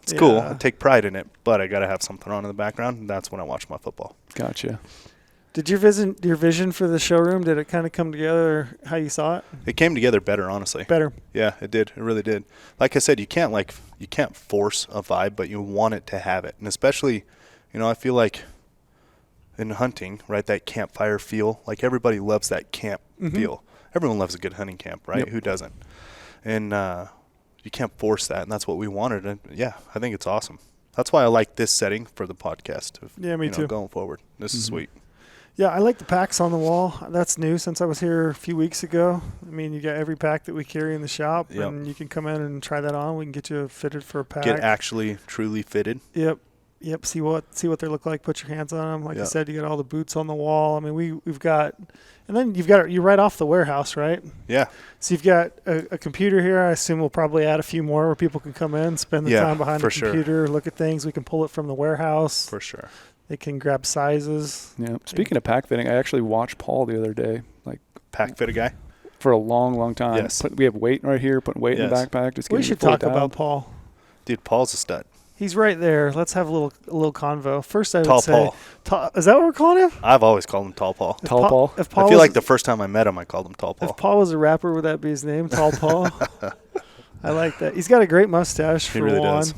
It's cool. I take pride in it, but I got to have something on in the background, and that's when I watch my football. Gotcha. Did your vision for the showroom, did it kind of come together how you saw it? It came together better, honestly. Better. Yeah, it did. It really did. Like I said, you can't force a vibe, but you want it to have it. And especially, I feel like in hunting, right, that campfire feel, like everybody loves that camp feel. Everyone loves a good hunting camp, right? Yep. Who doesn't? And you can't force that, and that's what we wanted. And I think it's awesome. That's why I like this setting for the podcast. Me too. Going forward. This is sweet. Yeah, I like the packs on the wall. That's new since I was here a few weeks ago. I mean, you got every pack that we carry in the shop, and you can come in and try that on. We can get you fitted for a pack. Get actually truly fitted. Yep. See what they look like. Put your hands on them. Like I said, you got all the boots on the wall. I mean, we've got, and then you're right off the warehouse, right? Yeah. So you've got a computer here. I assume we'll probably add a few more where people can come in, spend the time behind the computer, look at things. We can pull it from the warehouse. For sure. They can grab sizes. Yeah. Speaking of pack fitting, I actually watched Paul the other day. Like, pack fit a guy? For a long, long time. Yes. We have weight right here, putting weight in the backpack. We should talk about Paul. Dude, Paul's a stud. He's right there. Let's have a little convo. First, I would Tall say, Paul. Is that what we're calling him? I've always called him Tall Paul. Tall Paul. I feel like the first time I met him, I called him Tall Paul. If Paul was a rapper, would that be his name, Tall Paul? I like that. He's got a great mustache. He really does.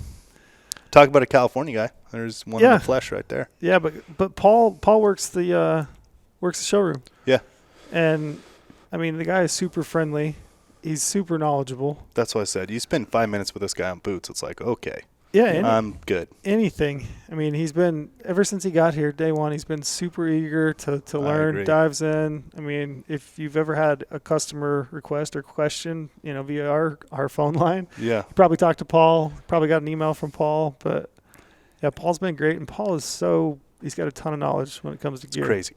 Talk about a California guy. There's one in the flesh right there. Yeah, but Paul works the showroom. Yeah. And I mean, the guy is super friendly. he's super knowledgeable. That's what I said. You spend 5 minutes with this guy on boots, it's like, okay, Yeah, I'm good. Anything. I mean, he's been, ever since he got here, day one, he's been super eager to learn, dives in. I mean, if you've ever had a customer request or question, via our phone line, Yeah, you probably talked to Paul, probably got an email from Paul, but yeah, Paul's been great, and Paul is he's got a ton of knowledge when it comes to gear. it's crazy.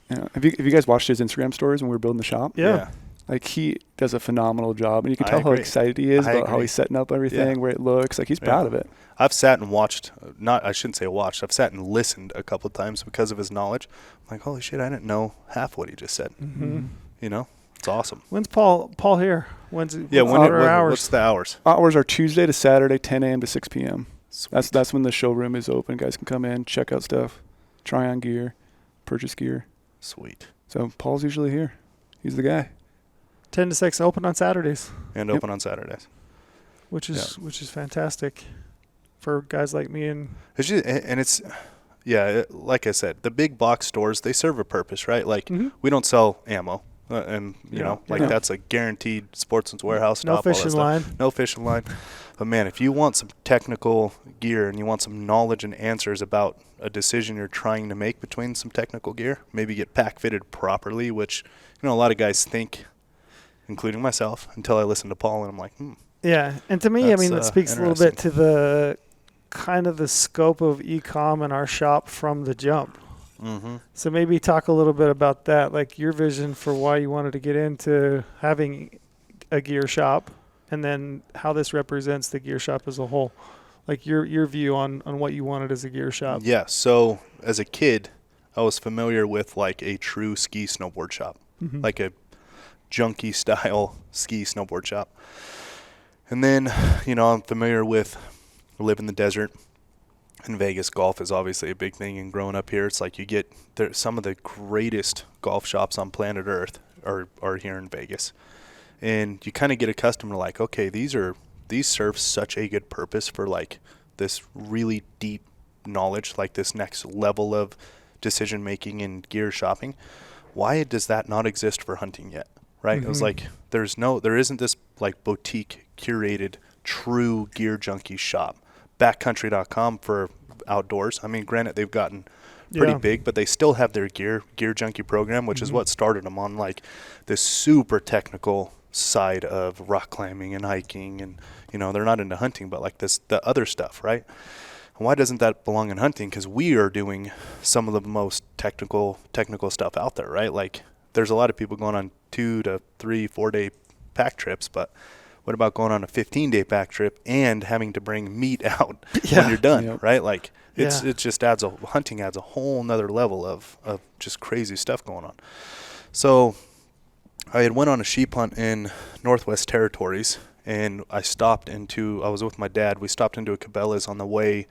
Yeah. Have you guys watched his Instagram stories when we were building the shop? Yeah. Like, he does a phenomenal job, and you can I tell how agree. excited he is I about how agree. he's setting up everything, where it looks. Like, he's proud of it. I've sat and watched, I shouldn't say watched, I've sat and listened a couple of times because of his knowledge. I'm like, holy shit, I didn't know half what he just said. Mm-hmm. It's awesome. When's Paul here? What's hours? What's the hours? Hours are Tuesday to Saturday, 10 a.m. to 6 p.m. Sweet. That's when the showroom is open. Guys can come in, check out stuff, try on gear, purchase gear. Sweet. So Paul's usually here. He's the guy. 10 to 6, open on Saturdays. And open on Saturdays. Which is fantastic for guys like me. And it's just, and it's, like I said, the big box stores, they serve a purpose, right? Like, we don't sell ammo. That's a guaranteed Sportsman's Warehouse stop. No fishing line. No fishing line. But, man, if you want some technical gear and you want some knowledge and answers about a decision you're trying to make between some technical gear, maybe get pack fitted properly, which, a lot of guys think, including myself, until I listen to Paul, and I'm like, Yeah, and to me, it speaks a little bit to the kind of the scope of e-com in our shop from the jump. Mm-hmm. So maybe talk a little bit about that, like your vision for why you wanted to get into having a gear shop, and then how this represents the gear shop as a whole. Like your view on what you wanted as a gear shop. Yeah, so as a kid, I was familiar with like a true ski snowboard shop, like a junky style ski snowboard shop. And then, I'm familiar with live in the desert. In Vegas, golf is obviously a big thing, and growing up here, it's like you get some of the greatest golf shops on planet Earth are here in Vegas. And you kind of get accustomed to like, okay, these serve such a good purpose for like this really deep knowledge, like this next level of decision making in gear shopping. Why does that not exist for hunting yet? Right? It was like there isn't this like boutique curated true gear junkie shop. Backcountry.com for outdoors. I mean, granted, they've gotten pretty big, but they still have their gear junkie program, which is what started them on like this super technical side of rock climbing and hiking, and they're not into hunting, but like the other stuff, right? And why doesn't that belong in hunting? Because we are doing some of the most technical stuff out there, right? Like there's a lot of people going on 2 to 3, 4 day pack trips, but what about going on a 15-day pack trip and having to bring meat out when you're done, right? Like it just hunting adds a whole nother level of just crazy stuff going on. So I had went on a sheep hunt in Northwest Territories, and I was with my dad. We stopped into a Cabela's on the way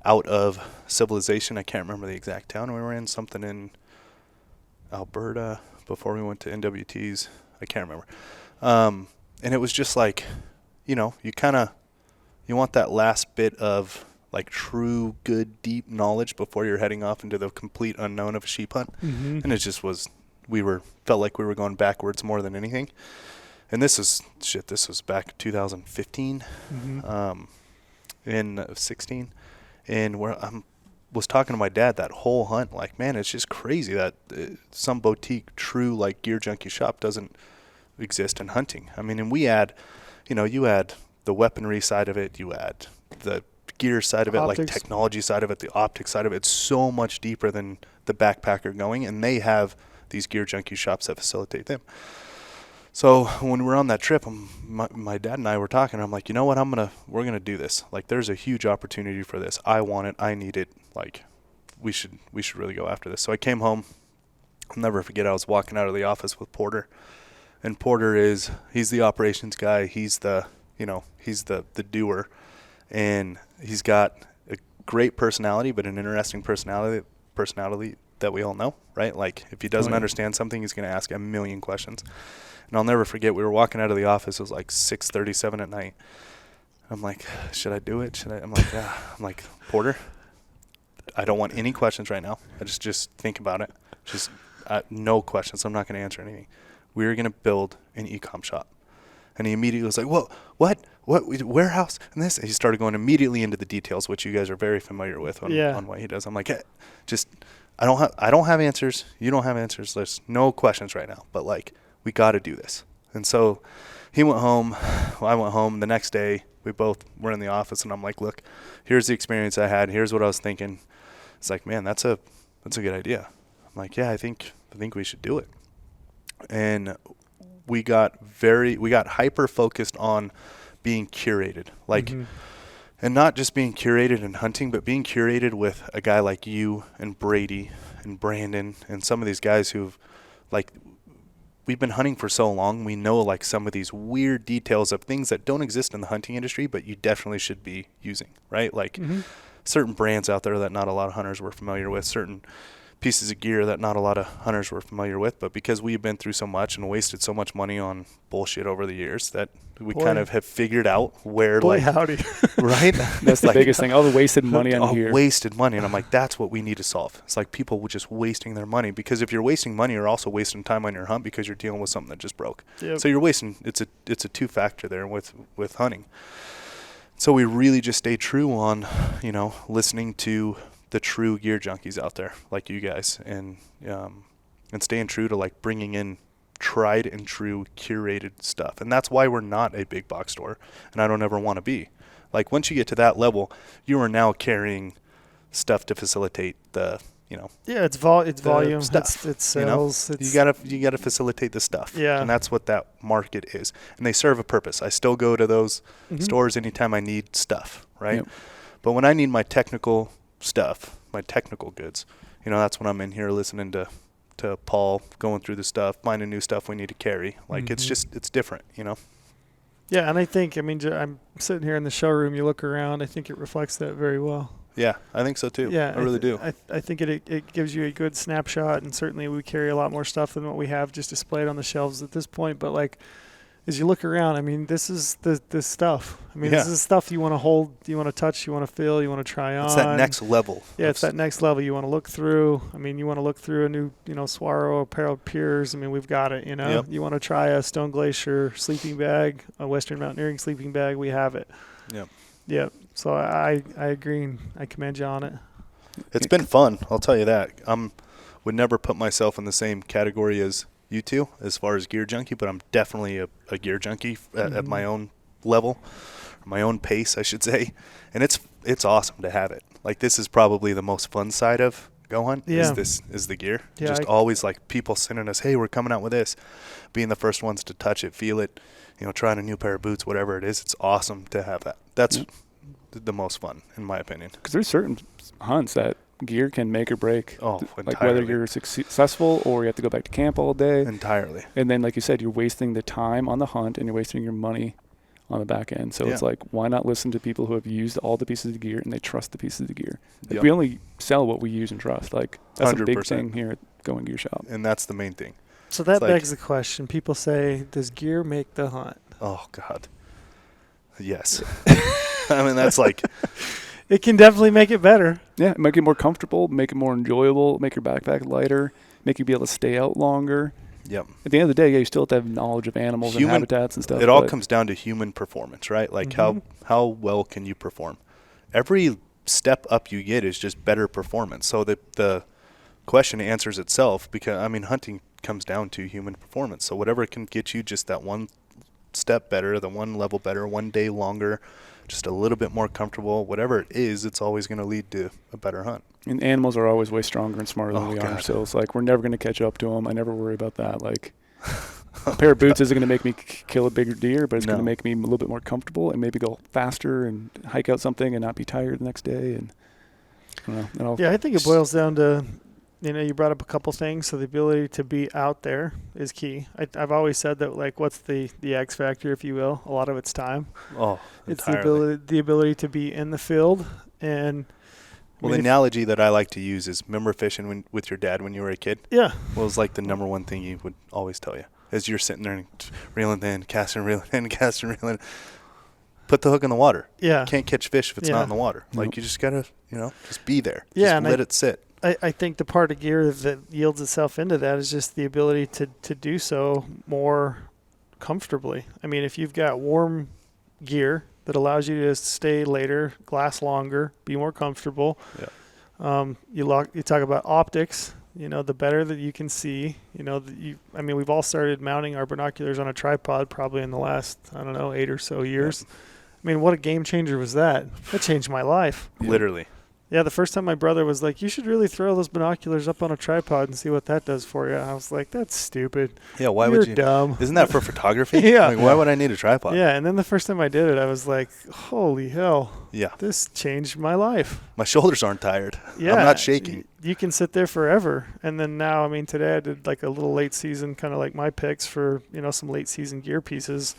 out of civilization. I can't remember the exact town. We were in something in Alberta before we went to NWT's. I can't remember. And it was just like, you want that last bit of like true, good, deep knowledge before you're heading off into the complete unknown of a sheep hunt. And it just was, felt like we were going backwards more than anything. And this was back in 2015, in 16. And where was talking to my dad that whole hunt, like, man, it's just crazy that some boutique true like gear junkie shop doesn't exist in hunting. I mean, and we add, you add the weaponry side of it, you add the gear side of it, like technology side of it, the optics side of it. It's so much deeper than the backpacker going, and they have these gear junkie shops that facilitate them. So when we're on that trip, my dad and I were talking. I'm like, you know what? We're gonna do this. Like, there's a huge opportunity for this. I want it. I need it. Like, we should really go after this. So I came home. I'll never forget. I was walking out of the office with Porter. And Porter he's the operations guy. He's the doer, and he's got a great personality, but an interesting personality that we all know, right? Like if he doesn't understand something, he's going to ask a million questions. And I'll never forget, we were walking out of the office. It was like 6:37 at night. I'm like, should I do it? I'm like, yeah. I'm like, Porter, I don't want any questions right now. I just think about it. Just no questions. I'm not going to answer anything. We're going to build an e-com shop. And he immediately was like, whoa, what, warehouse, and this. And he started going immediately into the details, which you guys are very familiar with on what he does. I'm like, hey, just, I don't have answers. You don't have answers. There's no questions right now. But, like, we got to do this. And so he went home. I went home. The next day, we both were in the office, and I'm like, look, here's the experience I had. Here's what I was thinking. It's like, man, that's a good idea. I'm like, yeah, I think we should do it. And we got hyper focused on being curated, like, and not just being curated in hunting, but being curated with a guy like you and Brady and Brandon and some of these guys who've, like, we've been hunting for so long. We know, like, some of these weird details of things that don't exist in the hunting industry, but you definitely should be using, right? Like certain brands out there that not a lot of hunters were familiar with, certain pieces of gear that not a lot of hunters were familiar with, but because we've been through so much and wasted so much money on bullshit over the years, that we kind of have figured out where, Boy, like, howdy. right? That's the biggest thing. All the wasted money on gear. Wasted money. And I'm like, that's what we need to solve. It's like people were just wasting their money, because if you're wasting money, you're also wasting time on your hunt because you're dealing with something that just broke. Yep. So you're wasting, it's a two factor there with hunting. So we really just stay true on, listening to the true gear junkies out there like you guys, and staying true to, like, bringing in tried and true curated stuff. And that's why we're not a big box store, and I don't ever want to be. Like, once you get to that level, you are now carrying stuff to facilitate the, it's volume stuff. it's sales, you gotta facilitate the stuff. And that's what that market is, and they serve a purpose. I still go to those stores anytime I need stuff, right? But when I need my technical stuff, my technical goods, that's when I'm in here listening to Paul, going through the stuff, finding new stuff we need to carry. Like, it's different, Yeah, and I think, I'm sitting here in the showroom, you look around, I think it reflects that very well. Yeah, I think so too. Yeah, I really do. I think it gives you a good snapshot, and certainly we carry a lot more stuff than what we have just displayed on the shelves at this point. But, like, as you look around, this is the stuff. This is stuff you want to hold, you want to touch, you want to feel, you want to try on. It's that next level. Yeah, it's that next level you want to look through. you want to look through a new, Swaro Apparel Piers. we've got it, Yep. You want to try a Stone Glacier sleeping bag, a Western Mountaineering sleeping bag, we have it. Yep. So I agree, and I commend you on it. It's been fun, I'll tell you that. Would never put myself in the same category as you two as far as gear junkie, but I'm definitely a gear junkie at my own level, my own pace, I should say. And it's awesome to have it. Like, this is probably the most fun side of GOHUNT. Is the gear. Just always, like, people sending us, hey, we're coming out with this, being the first ones to touch it, feel it, trying a new pair of boots, whatever it is. It's awesome to have that. That's the most fun, in my opinion. Because there's certain hunts that gear can make or break. Oh, like entirely. whether you're successful or you have to go back to camp all day. Entirely. And then, like you said, you're wasting the time on the hunt and you're wasting your money on the back end. So it's like, why not listen to people who have used all the pieces of gear and they trust the pieces of gear? Like, we only sell what we use and trust. Like, that's 100%. A big thing here at GOHUNT Gear Shop. And that's the main thing. So that begs the question. People say, does gear make the hunt? Oh, God. Yes. That's like... It can definitely make it better. Yeah, make it more comfortable, make it more enjoyable, make your backpack lighter, make you be able to stay out longer. Yep. At the end of the day, you still have to have knowledge of animals and habitats and stuff. It all comes down to human performance, right? Like, how well can you perform? Every step up you get is just better performance. So the question answers itself, because, hunting comes down to human performance. So whatever can get you just that one step better, the one level better, one day longer, just a little bit more comfortable, whatever it is, it's always going to lead to a better hunt. And animals are always way stronger and smarter than we are. So it's like, we're never going to catch up to them. I never worry about that. Like, a pair of boots isn't going to make me kill a bigger deer, but it's going to make me a little bit more comfortable and maybe go faster and hike out something and not be tired the next day. And I don't know. I think it boils down to, you brought up a couple things. So the ability to be out there is key. I've always said that, like, what's the X factor, if you will? A lot of it's time. Oh, it's entirely. the ability to be in the field. And the analogy that I like to use is, remember fishing with your dad when you were a kid? Yeah. What was, like, the number one thing he would always tell you as you're sitting there and reeling in, casting, reeling in, casting, reeling in? Put the hook in the water. Yeah. You can't catch fish if it's not in the water. Like, you just gotta, just be there. Yeah. Just let it sit. I think the part of gear that yields itself into that is just the ability to do so more comfortably. I mean, if you've got warm gear that allows you to stay later, last longer, be more comfortable. Yeah. You talk about optics. You know, the better that you can see. You know, I mean, we've all started mounting our binoculars on a tripod probably in the last 8 or so years. Yep. I mean, what a game changer was that? That changed my life. Literally. Yeah, the first time my brother was like, you should really throw those binoculars up on a tripod and see what that does for you. I was like, that's stupid. Yeah, why You're would you? dumb. Isn't that for photography? Yeah. Like, why would I need a tripod? Yeah, and then the first time I did it, I was like, holy hell. Yeah. This changed my life. My shoulders aren't tired. Yeah. I'm not shaking. You can sit there forever. And then now, I mean, today I did like a little late season, kind of like my picks for, some late season gear pieces.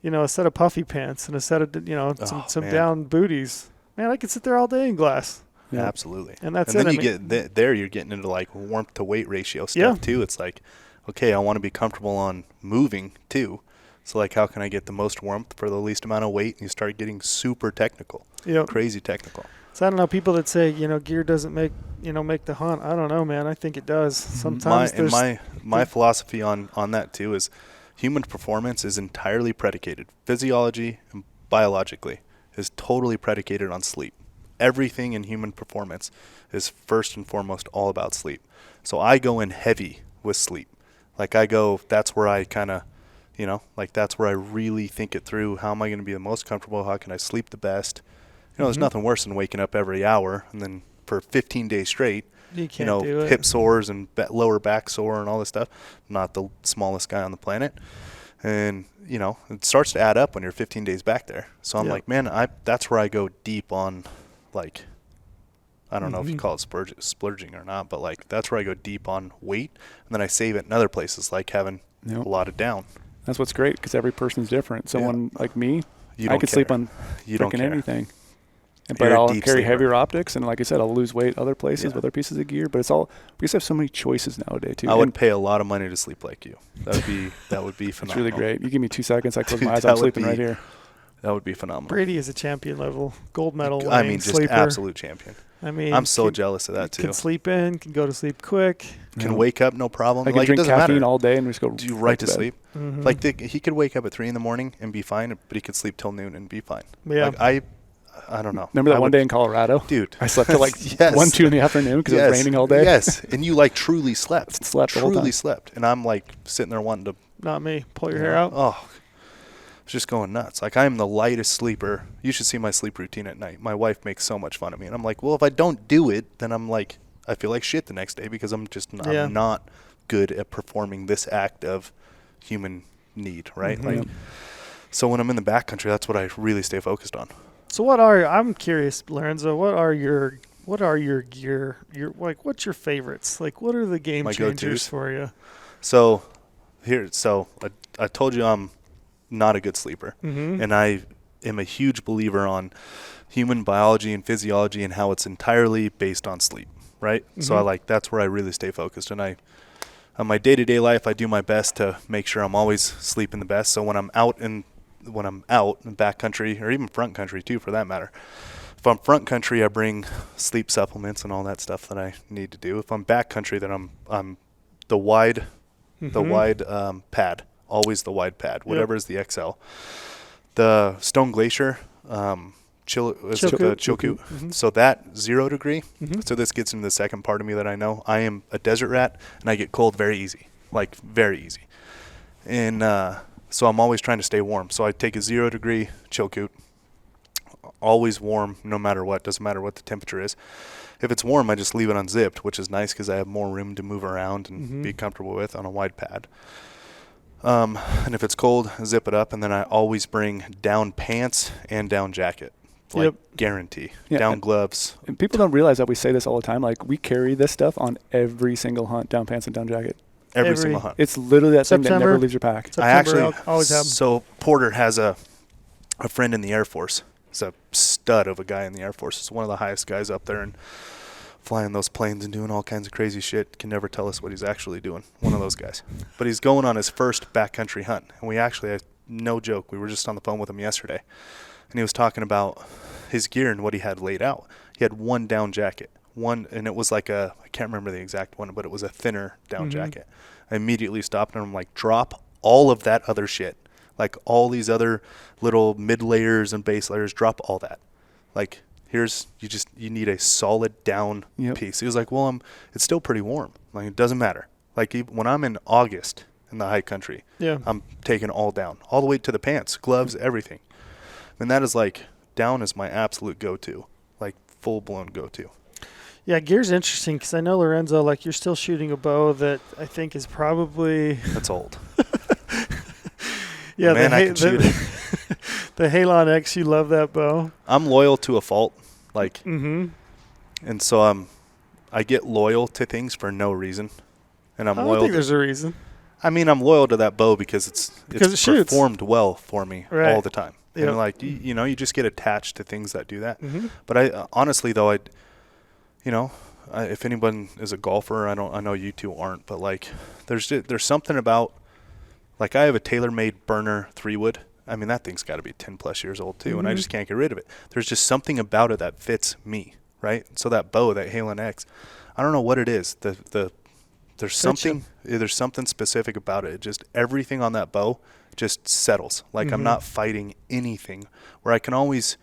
A set of puffy pants and a set of, some down booties. Man, I could sit there all day in glass. Yeah, absolutely. And that's and it. then you're getting into like warmth to weight ratio stuff too. It's like, okay, I want to be comfortable on moving too. So like, how can I get the most warmth for the least amount of weight? And you start getting super technical, crazy technical. So I don't know, people that say, gear doesn't make the hunt. I don't know, man. I think it does. Sometimes my philosophy on that too is human performance is entirely predicated, physiology and biologically is totally predicated on sleep. Everything in human performance is first and foremost all about sleep. So I go in heavy with sleep. Like that's where I kind of, that's where I really think it through. How am I going to be the most comfortable? How can I sleep the best? There's nothing worse than waking up every hour and then for 15 days straight, you can't do it. Hip sores and lower back sore and all this stuff. I'm not the smallest guy on the planet. And, it starts to add up when you're 15 days back there. So I'm like, man, that's where I go deep on, like, I don't know if you call it splurging or not, but like that's where I go deep on weight. And then I save it in other places like having a lot of down. That's what's great because every person's different. Someone like me, I could sleep on freaking anything. But I'll carry heavier optics, and like I said, I'll lose weight other places with other pieces of gear. But it's all we just have so many choices nowadays too. I would pay a lot of money to sleep like you. That would be phenomenal. It's really great. You give me 2 seconds, I close my eyes, I'm sleeping right here. That would be phenomenal. Brady is a champion level gold medal winning I mean, just sleeper. Absolute champion. I mean, I'm so jealous of that too. Can sleep in, can go to sleep quick, can wake up no problem. I can drink caffeine all day and just go right to sleep. Mm-hmm. Like he could wake up at 3 a.m. and be fine, but he could sleep till noon and be fine. Yeah. Like I don't know. Remember that one day in Colorado? Dude. I slept till like 1, 2 in the afternoon because it was raining all day? Yes. And you like truly slept. Truly slept. And I'm like sitting there wanting to. Not me. Pull your hair out. Oh. I was just going nuts. Like I'm the lightest sleeper. You should see my sleep routine at night. My wife makes so much fun of me. And I'm like, well, if I don't do it, then I'm like, I feel like shit the next day because I'm not good at performing this act of human need, right? Mm-hmm. Like, so when I'm in the backcountry, that's what I really stay focused on. So I'm curious, Lorenzo, what are your gear? What's your favorites? Like, what are the game changers for you? So I told you I'm not a good sleeper. Mm-hmm. And I am a huge believer on human biology and physiology and how it's entirely based on sleep, right? Mm-hmm. So that's where I really stay focused. And on my day-to-day life, I do my best to make sure I'm always sleeping the best. So when I'm out in backcountry or even front country too, for that matter. If I'm front country, I bring sleep supplements and all that stuff that I need to do. If I'm backcountry, then I'm the wide pad, always the wide pad, whatever is the XL. The Stone Glacier, Chilkoot. Mm-hmm. So that 0 degree. Mm-hmm. So this gets into the second part of me that I know. I am a desert rat and I get cold very easy, like very easy. And so I'm always trying to stay warm. So I take a 0 degree Chilkoot, always warm no matter what, doesn't matter what the temperature is. If it's warm, I just leave it unzipped, which is nice because I have more room to move around and be comfortable with on a wide pad. And if it's cold, zip it up, and then I always bring down pants and down jacket. Guarantee. Yeah, down gloves. And people don't realize that we say this all the time. Like, we carry this stuff on every single hunt, down pants and down jacket. Every single hunt. It's literally that thing that never leaves your pack. I actually always have. So Porter has a friend in the Air Force. He's a stud of a guy in the Air Force. He's one of the highest guys up there and flying those planes and doing all kinds of crazy shit. Can never tell us what he's actually doing. One of those guys. But he's going on his first backcountry hunt. And we actually, no joke, we were just on the phone with him yesterday. And he was talking about his gear and what he had laid out. He had one down jacket. And it was like I can't remember the exact one, but it was a thinner down jacket. I immediately stopped and I'm like, drop all of that other shit Like all these other little mid layers and base layers, drop all that. Like you need a solid down piece. He was like, well, it's still pretty warm. Like it doesn't matter. Like when I'm in August in the high country, I'm taking all down, all the way to the pants, gloves, everything. And that is like, down is my absolute go-to, like full blown go-to. Yeah, gear's interesting because I know, Lorenzo, like you're still shooting a bow that I think is probably... That's old. Yeah, man, I can shoot it. The Halon X, you love that bow. I'm loyal to a fault, like, and so I get loyal to things for no reason, and I'm I loyal. don't think there's a reason. I mean, I'm loyal to that bow because it's shoots. Performed well for me all the time, and like you just get attached to things that do that. But I honestly though, if anyone is a golfer, I know you two aren't, but like there's something about, like, I have a TaylorMade burner 3-wood. I mean, that thing's got to be 10 plus years old too, and I just can't get rid of it. There's just something about it that fits me, right? So that bow, that Halon X, I don't know what it is. There's something specific about it. Just everything on that bow just settles. Like I'm not fighting anything, where I can always,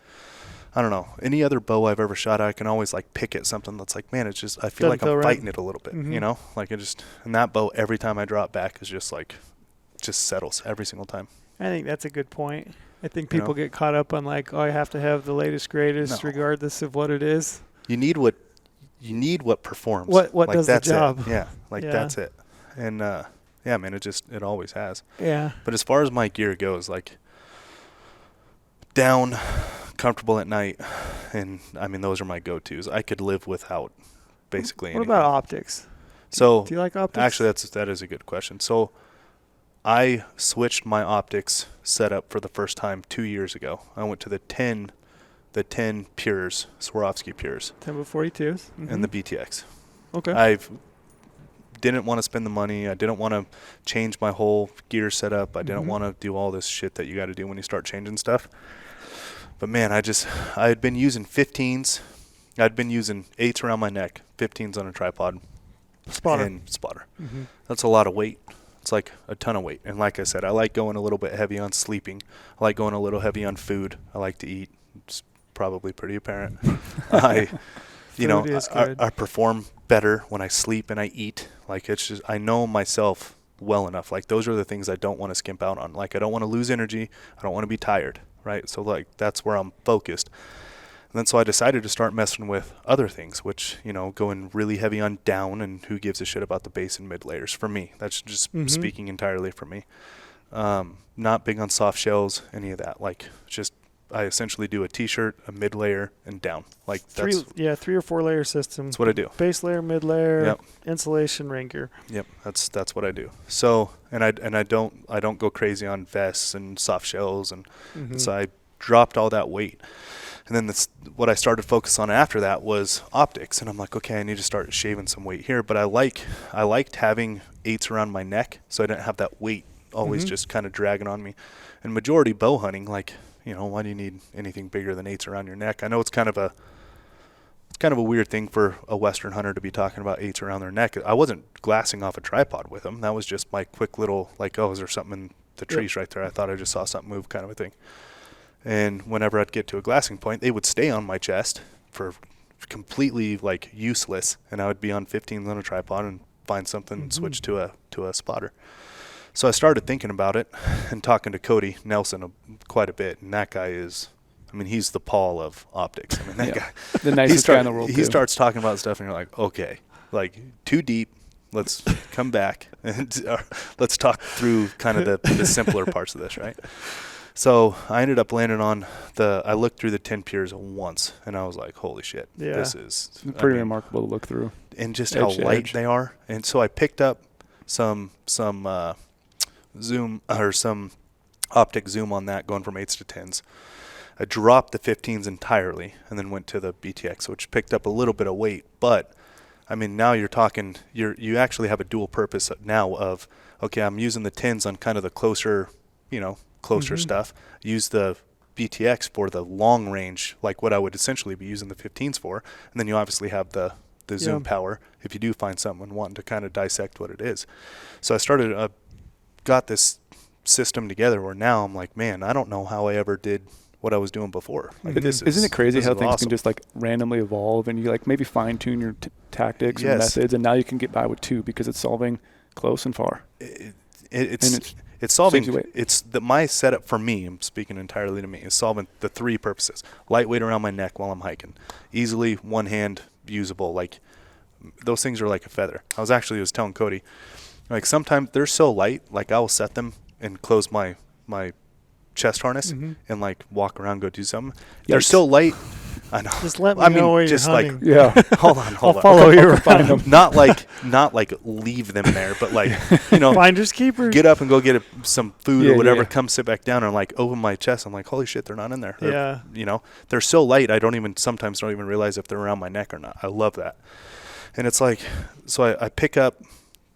I don't know, any other bow I've ever shot at, I can always like pick at something that's like, man, it's just, I feel like I'm fighting it a little bit, like and that bow, every time I drop back is just like, just settles every single time. I think that's a good point. I think people get caught up on like, oh, I have to have the latest, greatest, regardless of what it is. You need what performs. What like, does the job? Yeah, that's it. And yeah, man, it always has. Yeah. But as far as my gear goes, like down, comfortable at night, and I mean those are my go-tos. I could live without basically anything. What about optics? So do you like optics? Actually, that is a good question. So I switched my optics setup for the first time 2 years ago. I went to the 10 Pures, Swarovski Pures. 10-42s. And the BTX. Okay. I didn't want to spend the money. I didn't want to change my whole gear setup. I didn't want to do all this shit that you got to do when you start changing stuff. But man, I had been using 15s. I'd been using 8s around my neck, 15s on a tripod. Spotter. And spotter. That's a lot of weight. It's like a ton of weight. And like I said, I like going a little bit heavy on sleeping. I like going a little heavy on food. I like to eat. It's probably pretty apparent. I perform better when I sleep and I eat. Like it's just, I know myself well enough. Like those are the things I don't want to skimp out on. Like I don't want to lose energy. I don't want to be tired, right? So like that's where I'm focused. And then so I decided to start messing with other things, which, going really heavy on down, and who gives a shit about the base and mid layers for me. That's just speaking entirely for me. Not big on soft shells, any of that. Like just I essentially do a t-shirt, a mid layer, and down. Like that's 3 or 4 layer system. That's what I do. Base layer, mid layer, insulation, rain gear. Yep, that's what I do. So and I don't go crazy on vests and soft shells, and so I dropped all that weight. And then what I started to focus on after that was optics. And I'm like, okay, I need to start shaving some weight here. But I liked having 8s around my neck, so I didn't have that weight always just kind of dragging on me. And majority bow hunting, like, why do you need anything bigger than 8s around your neck? I know it's kind of a weird thing for a Western hunter to be talking about 8s around their neck. I wasn't glassing off a tripod with them. That was just my quick little, like, oh, is there something in the trees right there? I thought I just saw something move kind of a thing. And whenever I'd get to a glassing point, they would stay on my chest for completely like useless, and I would be on 15s on a tripod and find something and switch to a spotter. So I started thinking about it and talking to Cody Nelson quite a bit, and that guy is, he's the Paul of optics. That guy, the nicest guy in the world. He starts talking about stuff, and you're like, okay, like too deep. Let's come back and let's talk through kind of the simpler parts of this, right? So I ended up landing on I looked through the 10 Pures once, and I was like, holy shit, this is pretty remarkable to look through. And just how light they are. And so I picked up some zoom or some optic zoom on that, going from 8s to 10s. I dropped the 15s entirely and then went to the BTX, which picked up a little bit of weight. But, now you're talking, you actually have a dual purpose now of, okay, I'm using the 10s on kind of the closer stuff. Use the BTX for the long range, like what I would essentially be using the 15s for. And then you obviously have the zoom power if you do find someone wanting to kind of dissect what it is. So I started, got this system together where now I'm like, man, I don't know how I ever did what I was doing before. Like, isn't it crazy how things awesome. can just like randomly evolve, and you like maybe fine tune your tactics and methods, and now you can get by with 2 because it's solving close and far. It's solving. My setup for me, I'm speaking entirely to me, is solving the 3 purposes: lightweight around my neck while I'm hiking, easily one hand usable. Like those things are like a feather. I was telling Cody, like sometimes they're so light, like I will set them and close my chest harness and like walk around, go do something. Yikes. They're so light. I know. Just let me know where just you're hunting. like, yeah. Hold on. I'll follow you find them. Not like leave them there, but like, finders keepers. Get up and go get some food or whatever. Come sit back down and like open my chest. I'm like, holy shit, they're not in there. They're so light. I sometimes don't even realize if they're around my neck or not. I love that. And it's like, so I pick up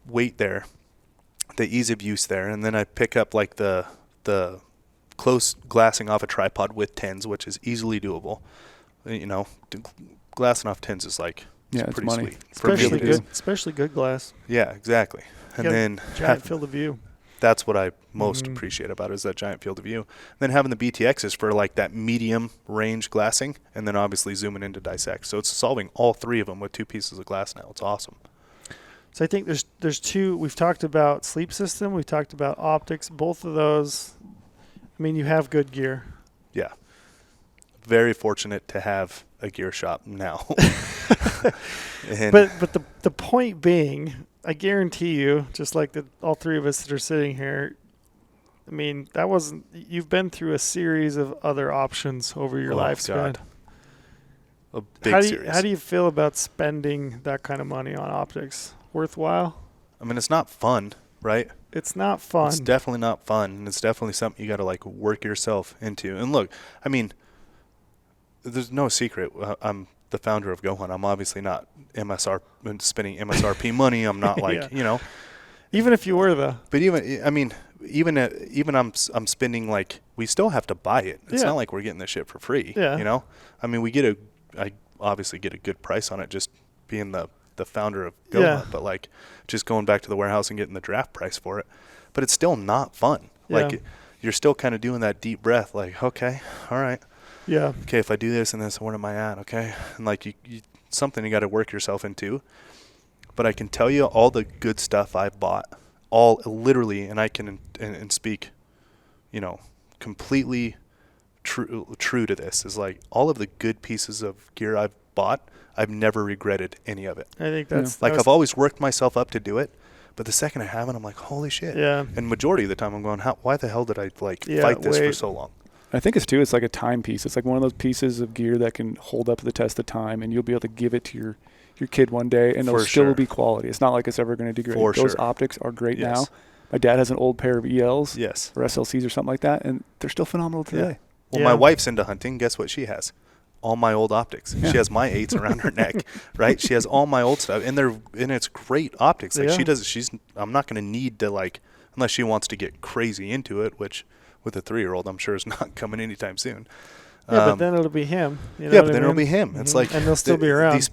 weight there, the ease of use there, and then I pick up like the close glassing off a tripod with tins, which is easily doable. Glassing off tins is like pretty money. Sweet. Especially good glass. Yeah, exactly. And then giant field of view. That's what I most appreciate about it, is that giant field of view. And then having the BTXs for like that medium range glassing, and then obviously zooming into dissect. So it's solving all 3 of them with 2 pieces of glass now. It's awesome. So I think there's 2. We've talked about sleep system. We've talked about optics. Both of those. I mean, you have good gear. Yeah. Very fortunate to have a gear shop now. But the point being, I guarantee you, just like all 3 of us that are sitting here, I mean, you've been through a series of other options over your lifespan. God. A big series. How do you feel about spending that kind of money on optics? Worthwhile? I mean, it's not fun, right? It's not fun. It's definitely not fun, and it's definitely something you got to like work yourself into. And look, I mean, there's no secret. I'm the founder of GOHUNT. I'm obviously not spending MSRP money. I'm not like, Even if you were though. But even I'm spending, like, we still have to buy it. It's not like we're getting this shit for free. Yeah. I mean, I obviously get a good price on it just being the founder of GOHUNT, but like just going back to the warehouse and getting the draft price for it. But it's still not fun. Yeah. Like you're still kind of doing that deep breath, like, okay, all right. Yeah. Okay, if I do this and this, where am I at? Okay. And like you something you got to work yourself into. But I can tell you all the good stuff I bought, all literally, and I can and speak, completely true to this, is like all of the good pieces of gear I've bought, I've never regretted any of it. I think that's like I've always worked myself up to do it, but the second I have it, I'm like, holy shit. Yeah. And majority of the time I'm going, why the hell did I fight this for so long? I think it's like a time piece. It's like one of those pieces of gear that can hold up the test of time, and you'll be able to give it to your kid one day, and it'll still be quality. It's not like it's ever going to degrade. Those optics are great now. My dad has an old pair of ELs or SLCs or something like that, and they're still phenomenal today. Well, my wife's into hunting. Guess what she has? All my old optics. Yeah. She has my 8s around her neck, right? She has all my old stuff, and it's great optics. Like I'm not going to need to, like, unless she wants to get crazy into it, which with a 3-year-old I'm sure is not coming anytime soon. Yeah, but then it'll be him. It'll be him. It's like, and they'll still be around.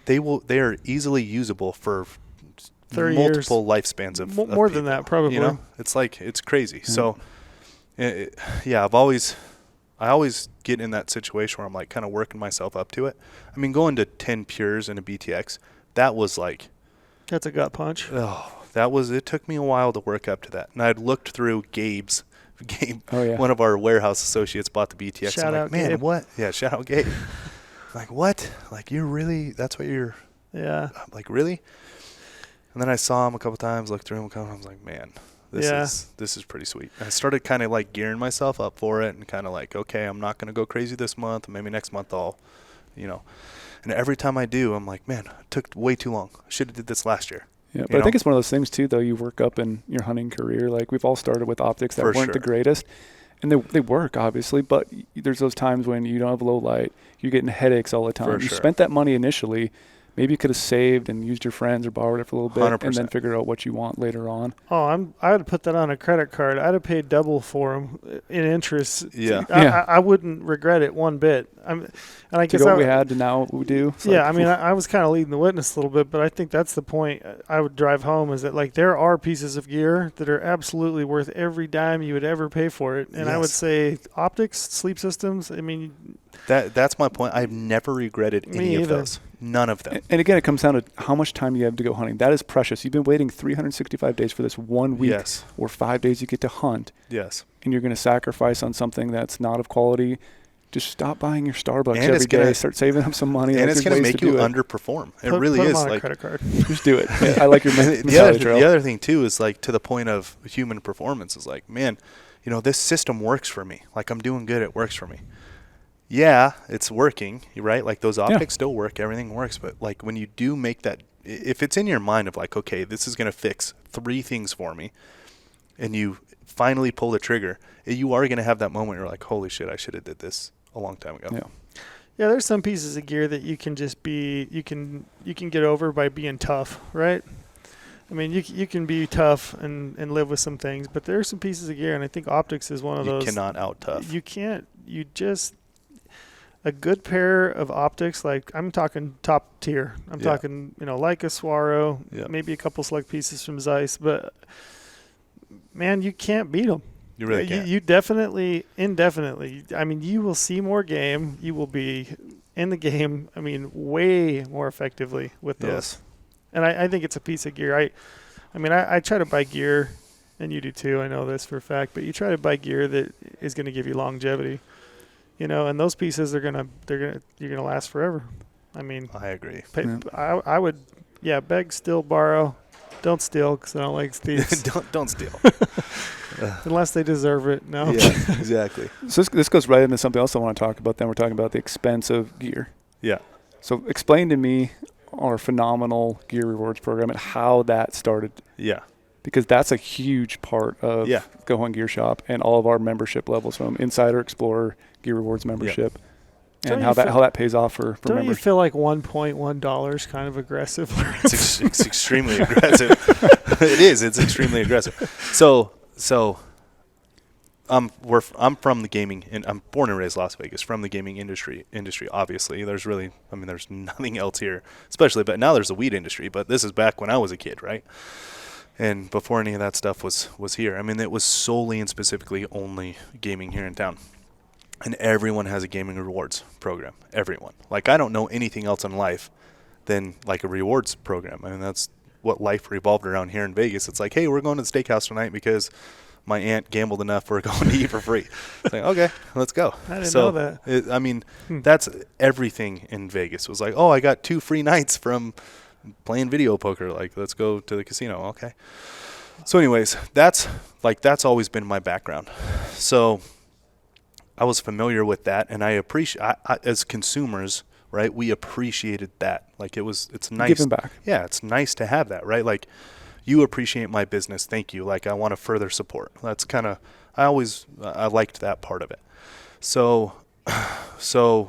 They are easily usable for 30 multiple years. Lifespans of more of than people, that, probably. It's like, it's crazy. So, I always get in that situation where I'm like kind of working myself up to it. I mean, going to 10 Pures and a BTX, that was like, that's a gut punch. Oh, it took me a while to work up to that. And I'd looked through Gabe, one of our warehouse associates bought the BTX. Shout out, man, Gabe. What? Yeah, shout out Gabe. Like, what? Like, that's what you're. Yeah. Like, really? And then I saw him a couple times, looked through him a couple times. I was like, man, this is pretty sweet. And I started kind of like gearing myself up for it, and kind of like, okay, I'm not going to go crazy this month. Maybe next month I'll, And every time I do, I'm like, man, it took way too long. I should have did this last year. Yeah, but I think it's one of those things too, though. You work up in your hunting career. Like, we've all started with optics that weren't the greatest, and they work obviously. But there's those times when you don't have low light, you're getting headaches all the time. You spent that money initially, maybe you could have saved and used your friends or borrowed it for a little bit 100%. and then figure out what you want later on. Oh, I would put that on a credit card. I'd have paid double for them in interest. Yeah. I wouldn't regret it one bit. And I guess what we had to now what we do. Yeah, I mean, I was kind of leading the witness a little bit, but I think that's the point I would drive home is that, like, there are pieces of gear that are absolutely worth every dime you would ever pay for it. And I would say optics, sleep systems, I mean. That's my point. I've never regretted any of those. None of them. And again, it comes down to how much time you have to go hunting. That is precious. You've been waiting 365 days for this 1 week or 5 days you get to hunt. Yes. And you're going to sacrifice on something that's not of quality. Just stop buying your Starbucks every day. Start saving up some money. And it's going to make you underperform. It really is. Put them on a credit card. Just do it. I like your the other thing, too, is like to the point of human performance is like, man, you know, this system works for me. Like, I'm doing good. It works for me. Yeah, it's working, right? Like, those optics still work. Everything works. But, like, when you do make that, if it's in your mind of like, okay, this is going to fix 3 things for me, and you finally pull the trigger, you are going to have that moment where you're like, holy shit, I should have did this a long time ago. Yeah, there's some pieces of gear that you can just be, you can get over by being tough, right? I mean, you can be tough and live with some things, but there are some pieces of gear, and I think optics is one of those. You cannot out-tough. You can't. You just, a good pair of optics, like I'm talking top tier. I'm talking, you know, Leica, Swaro, maybe a couple select pieces from Zeiss, but man, you can't beat them. You really can't. You definitely, indefinitely. I mean, you will see more game. You will be in the game, I mean, way more effectively with those. Yes. And I think it's a piece of gear. I mean, I try to buy gear, and you do too, I know this for a fact, but you try to buy gear that is going to give you longevity. You know, and those pieces you're gonna last forever. I mean, I agree. I would, beg, steal, borrow. Don't steal because I don't like thieves. don't steal. Unless they deserve it. No. Yeah, exactly. So this goes right into something else I want to talk about. Then we're talking about the expense of gear. Yeah. So explain to me our phenomenal gear rewards program and how that started. Yeah. Because that's a huge part of GOHUNT Gear Shop and all of our membership levels, from Insider, Explorer, Gear Rewards membership, and how that pays off for don't members. You feel like $1.1 is kind of aggressive? It's extremely aggressive. It is. It's extremely aggressive. So I'm from the gaming, and I'm born and raised Las Vegas. From the gaming industry, obviously, there's nothing else here, especially. But now there's a weed industry. But this is back when I was a kid, right? And before any of that stuff was here. I mean, it was solely and specifically only gaming here in town. And everyone has a gaming rewards program. Everyone. Like, I don't know anything else in life than like a rewards program. I mean, that's what life revolved around here in Vegas. It's like, hey, we're going to the steakhouse tonight because my aunt gambled enough. We're going to eat for free. It's like, okay, let's go. I didn't know that. That's everything in Vegas. It was like, oh, I got 2 free nights from playing video poker. Like, let's go to the casino. Okay. So anyways, that's always been my background. So I was familiar with that, and I appreciate, as consumers, right, we appreciated that. Like, it's nice. Giving back. Yeah, it's nice to have that, right? Like, you appreciate my business. Thank you. Like, I want to further support. That's kind of, I liked that part of it. So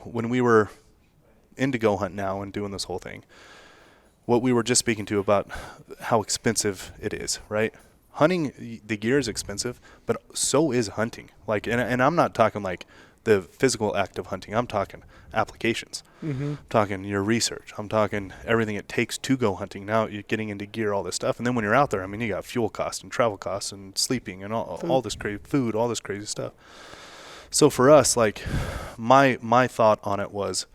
when we were into GOHUNT now and doing this whole thing, what we were just speaking to about how expensive it is, right? Hunting, the gear is expensive, but so is hunting. Like, and I'm not talking like the physical act of hunting. I'm talking applications. Mm-hmm. I'm talking your research. I'm talking everything it takes to go hunting. Now you're getting into gear, all this stuff. And then when you're out there, I mean, you got fuel costs and travel costs and sleeping and all this crazy food, all this crazy stuff. So for us, like, my thought on it was,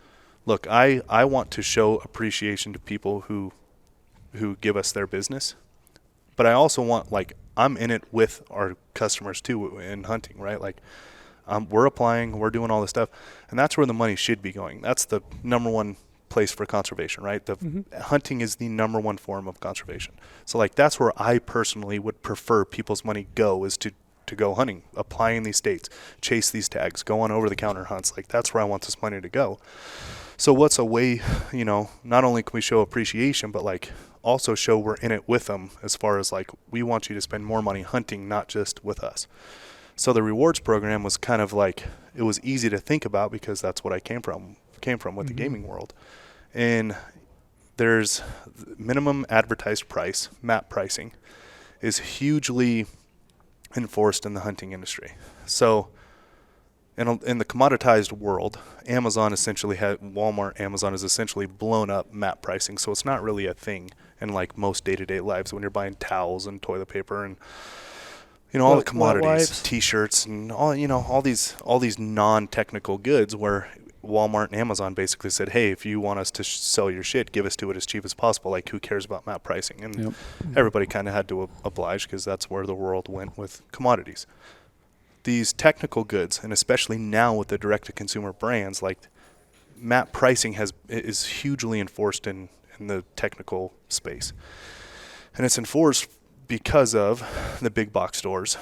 look, I want to show appreciation to people who give us their business, but I also want, like, I'm in it with our customers too in hunting, right? Like, we're applying, we're doing all this stuff, and that's where the money should be going. That's the number one place for conservation, right? Hunting is the number one form of conservation. So, like, that's where I personally would prefer people's money go, is to go hunting, apply in these states, chase these tags, go on over-the-counter hunts. Like, that's where I want this money to go. So what's a way, not only can we show appreciation, but, like, also show we're in it with them, as far as, like, we want you to spend more money hunting, not just with us. So the rewards program was kind of like, it was easy to think about because that's what I came from with the gaming world. And there's minimum advertised price, MAP pricing, is hugely enforced in the hunting industry. So in the commoditized world, Amazon has essentially blown up MAP pricing. So it's not really a thing in like most day-to-day lives when you're buying towels and toilet paper and all the commodities, T-shirts and all these non-technical goods where Walmart and Amazon basically said, hey, if you want us to sell your shit, give us to it as cheap as possible. Like, who cares about MAP pricing? And everybody kind of had to oblige because that's where the world went with commodities. These technical goods, and especially now with the direct-to-consumer brands, like MAP pricing is hugely enforced in the technical space. And it's enforced because of the big box stores,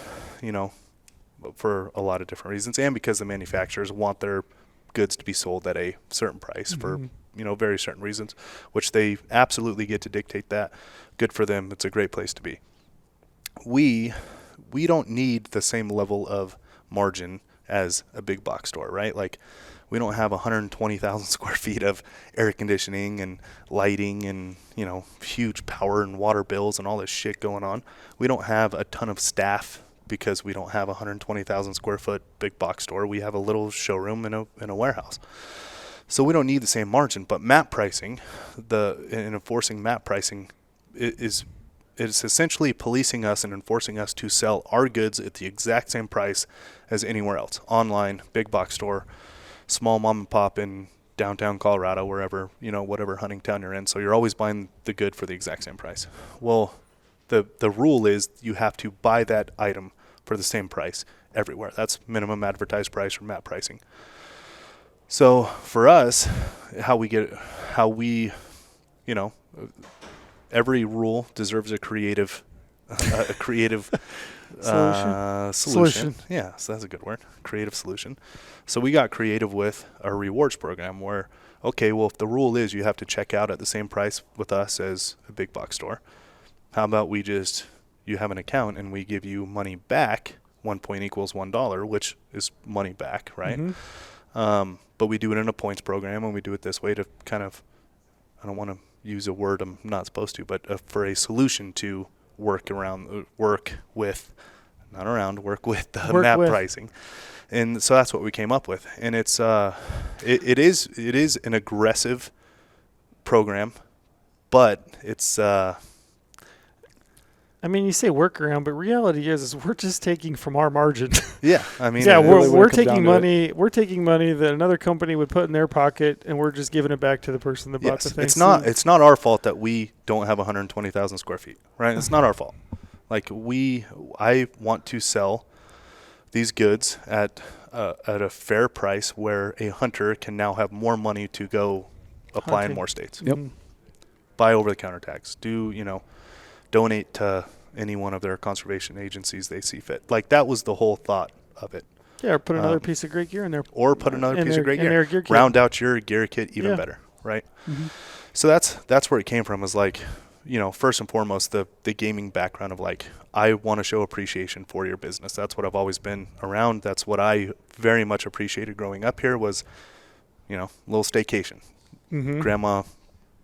for a lot of different reasons, and because the manufacturers want their goods to be sold at a certain price for very certain reasons, which they absolutely get to dictate that. Good for them. It's a great place to be. We don't need the same level of margin as a big box store, right? Like, we don't have 120,000 square feet of air conditioning and lighting and huge power and water bills and all this shit going on. We don't have a ton of staff because we don't have a 120,000 square foot big box store. We have a little showroom in a warehouse. So we don't need the same margin. But MAP pricing, in enforcing MAP pricing, is essentially policing us and enforcing us to sell our goods at the exact same price as anywhere else. Online, big box store, small mom and pop in downtown Colorado, wherever, whatever hunting town you're in. So you're always buying the good for the exact same price. Well, the rule is you have to buy that item for the same price everywhere. That's minimum advertised price or MAP pricing. So for us, every rule deserves a creative solution. Yeah, so that's a good word. Creative solution. So we got creative with our rewards program where, okay, well, if the rule is you have to check out at the same price with us as a big box store, how about you have an account and we give you money back, 1 point equals $1, which is money back, right? But we do it in a points program, and we do it this way to kind of, I don't want to use a word I'm not supposed to, but for a solution to work with the MAP pricing. And so that's what we came up with. And it's it is an aggressive program, but it's you say workaround, but reality is we're just taking from our margin. Yeah, I mean, we're taking money. We're taking money that another company would put in their pocket, and we're just giving it back to the person that bought the thing. It's not our fault that we don't have 120,000 square feet, right? It's not our fault. Like, I want to sell these goods at a fair price where a hunter can now have more money to go apply in more states. Yep. Buy over-the-counter tags. Donate to any one of their conservation agencies they see fit. Like, that was the whole thought of it. Yeah, or put another piece of great gear in there. Or put another piece of great gear. Round out your gear kit even better, right? So that's where it came from, is like, first and foremost, the gaming background of like, I want to show appreciation for your business. That's what I've always been around. That's what I very much appreciated growing up here was, little staycation. Grandma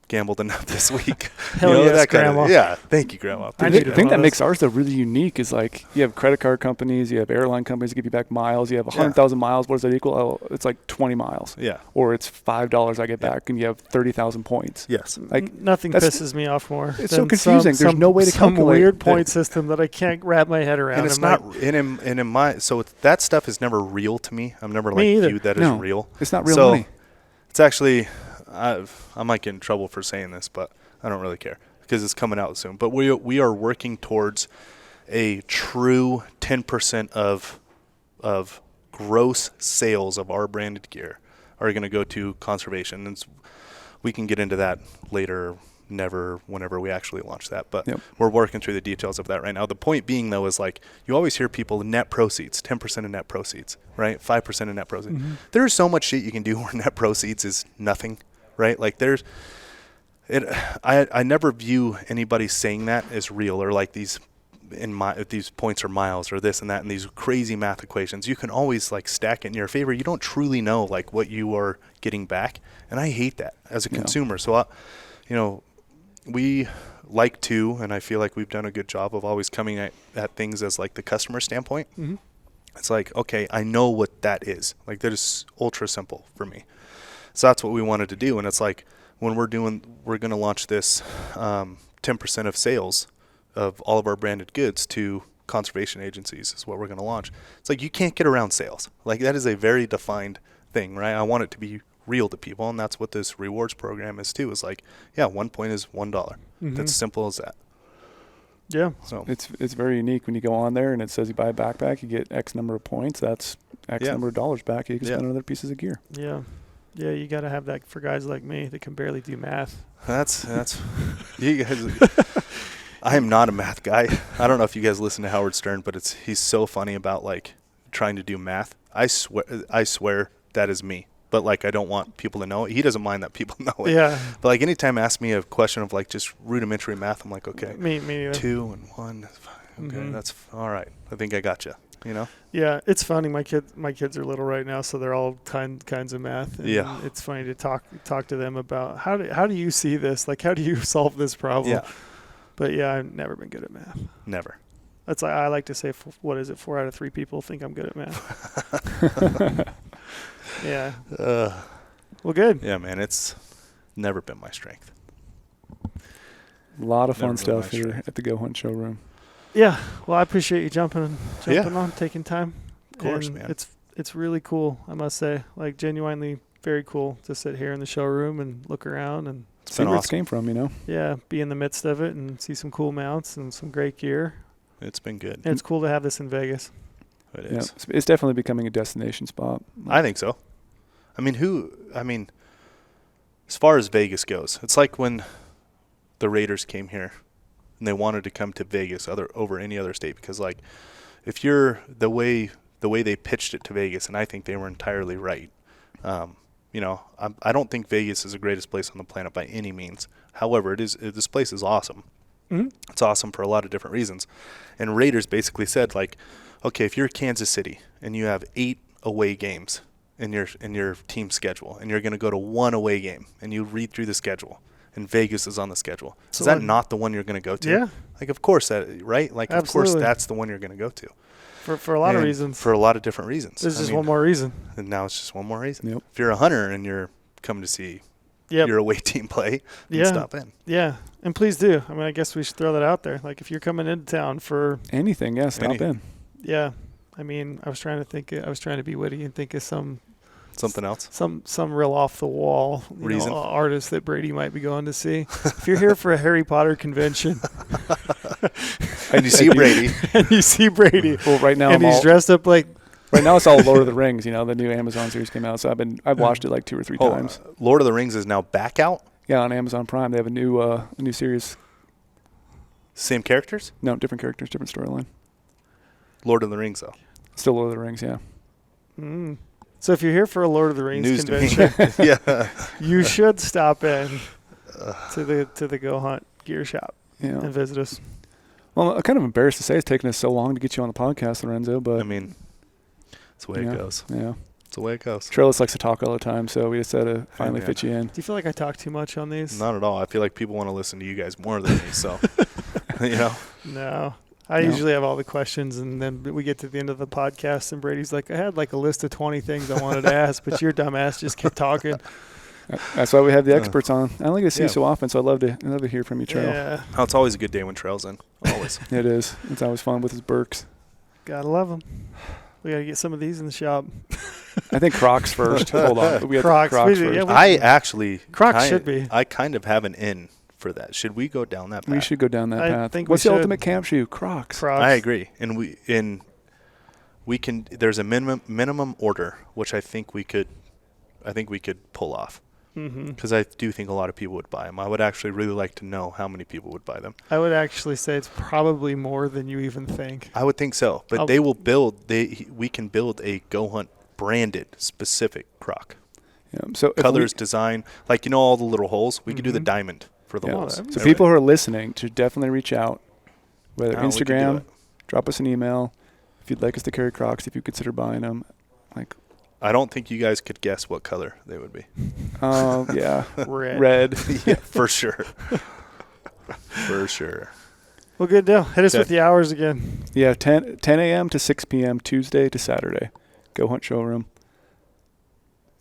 gambled enough this week. Hell yes, Grandma. Yeah, thank you, Grandma. The thing that makes ours though really unique is like you have credit card companies, you have airline companies that give you back miles. You have 100,000 miles. What does that equal? Oh, it's like 20 miles. Yeah. Or it's $5 I get back, and you have 30,000 points. Yes. Like nothing pisses me off more. It's so confusing. There's no way to calculate. Some weird point system that I can't wrap my head around. And it's not. In my that stuff is never real to me. I've never viewed that as real. It's not real money. It's actually. I might get in trouble for saying this, but I don't really care because it's coming out soon. But we are working towards a true 10% of gross sales of our branded gear are going to go to conservation. And we can get into that later, whenever we actually launch that. But we're working through the details of that right now. The point being, though, is like you always hear people net proceeds, 10% of net proceeds, right? 5% of net proceeds. There's so much shit you can do where net proceeds is nothing. Right? Like I never view anybody saying that as real, or like these points are miles or this and that and these crazy math equations. You can always like stack it in your favor. You don't truly know like what you are getting back. And I hate that as a consumer. So we like to, and I feel like we've done a good job of always coming at things as like the customer standpoint. Mm-hmm. It's like, okay, I know what that is. Like, that is ultra simple for me. So that's what we wanted to do. And it's like, when we're going to launch this 10% of sales of all of our branded goods to conservation agencies is what we're going to launch. It's like, you can't get around sales. Like, that is a very defined thing, right? I want it to be real to people, and that's what this rewards program is too. Is like, yeah, 1 point is $1. Mm-hmm. That's simple as that. Yeah. So it's very unique when you go on there and it says you buy a backpack, you get X number of points. That's X number of dollars back. You can spend on other pieces of gear. Yeah. Yeah, you got to have that for guys like me that can barely do math. That's you guys. I am not a math guy. I don't know if you guys listen to Howard Stern, but he's so funny about like trying to do math. I swear that is me. But like, I don't want people to know it. He doesn't mind that people know it. Yeah. But like, anytime ask me a question of like just rudimentary math, I'm like, okay, me neither. 2 and 1. Okay, that's all right. I think I got you. Yeah, it's funny. My kids are little right now, so they're all kinds of math. And yeah. It's funny to talk to them about how do you see this? Like, how do you solve this problem? Yeah. But yeah, I've never been good at math. Never. That's like, I like to say, 4 out of 3 people think I'm good at math. Yeah. Well, good. Yeah, man, it's never been my strength. A lot of fun stuff here at the GOHUNT Showroom. Yeah. Well, I appreciate you jumping on, taking time. Of course, and man. It's really cool, I must say. Like, genuinely very cool to sit here in the showroom and look around and see where it came from, Yeah, be in the midst of it and see some cool mounts and some great gear. It's been good. And it's cool to have this in Vegas. It is. Yeah, it's definitely becoming a destination spot. I think so. I mean, as far as Vegas goes, it's like when the Raiders came here and they wanted to come to Vegas over any other state, because like, if you're the way they pitched it to Vegas, and I think they were entirely right. I don't think Vegas is the greatest place on the planet by any means. However, this place is awesome. Mm-hmm. It's awesome for a lot of different reasons. And Raiders basically said, like, okay, if you're Kansas City and you have 8 away games in your team schedule, and you're going to go to 1 away game, and you read through the schedule, and Vegas is on the schedule, so is that not the one you're going to go to? Yeah. Like, of course right? Like, absolutely. Of course that's the one you're going to go to. For a lot of reasons. For a lot of different reasons. There's just one more reason. And now it's just one more reason. Yep. If you're a hunter and you're coming to see your away team play, then stop in. Yeah, and please do. I mean, I guess we should throw that out there. Like, if you're coming into town for anything, stop in. Yeah. I mean, I was trying to be witty and think of something else. Some real off the wall reason, artist that Brady might be going to see. If you're here for a Harry Potter convention and you see Brady, well, right now and he's dressed up like. Right now it's all Lord of the Rings. The new Amazon series came out, so I've watched it like 2 or 3 times. Lord of the Rings is now back out. Yeah, on Amazon Prime they have a new series. Same characters? No, different characters, different storyline. Lord of the Rings though. Still Lord of the Rings, yeah. Mm. So if you're here for a Lord of the Rings News convention, yeah, you should stop in to the GOHUNT Gear Shop and visit us. Well, I'm kind of embarrassed to say it's taken us so long to get you on the podcast, Lorenzo, but I mean, it's the way it goes. Yeah. It's the way it goes. Trellis likes to talk all the time, so we just had to finally fit you in. Do you feel like I talk too much on these? Not at all. I feel like people want to listen to you guys more than me, so, No. I usually have all the questions, and then we get to the end of the podcast, and Brady's like, I had like a list of 20 things I wanted to ask, but your dumbass just kept talking. That's why we have the experts on. I don't get to see you so often, so I'd love to hear from you, Trail. Yeah. Oh, it's always a good day when Trail's in. Always. It is. It's always fun with his Berks. Gotta love them. We gotta get some of these in the shop. I think Crocs first. Hold on. We have Crocs first. Crocs should be. I kind of have an in for that. Should we go down that path? We should go down that path. Think What's the ultimate camp shoe? Crocs. I agree. And we can. There's a minimum order, which I think we could pull off. Because I do think a lot of people would buy them. I would actually really like to know how many people would buy them. I would actually say it's probably more than you even think. I would think so, but they will build. We can build a GOHUNT branded specific Croc. Yeah. So colors, design, like all the little holes. We could do the diamond for the holes. So people who are listening should definitely reach out, whether Instagram, drop us an email if you'd like us to carry Crocs. If you consider buying them, I don't think you guys could guess what color they would be. Yeah. Red. Yeah, for sure. For sure. Well, good deal. Hit us with the hours again. Yeah, 10 a.m. to 6 p.m. Tuesday to Saturday. GOHUNT Showroom.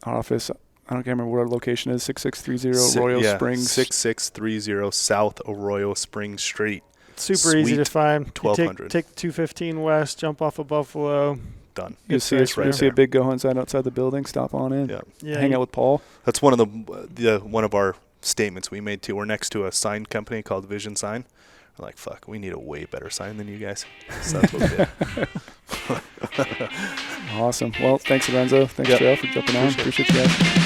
Our office, I can't remember what our location is, 6630 Arroyo Springs. 6630 South Arroyo Springs Street. Super easy to find. 1200. Take 215 west, jump off of Buffalo. Done. You see a big GOHUNT sign outside the building, stop on in. Yeah. Hang out with Paul. That's one of our statements we made too. We're next to a sign company called Vision Sign. We're like, fuck, we need a way better sign than you guys. So that's what we did. Awesome. Well, thanks, Lorenzo. Thanks, Joe, for jumping on. Appreciate you guys.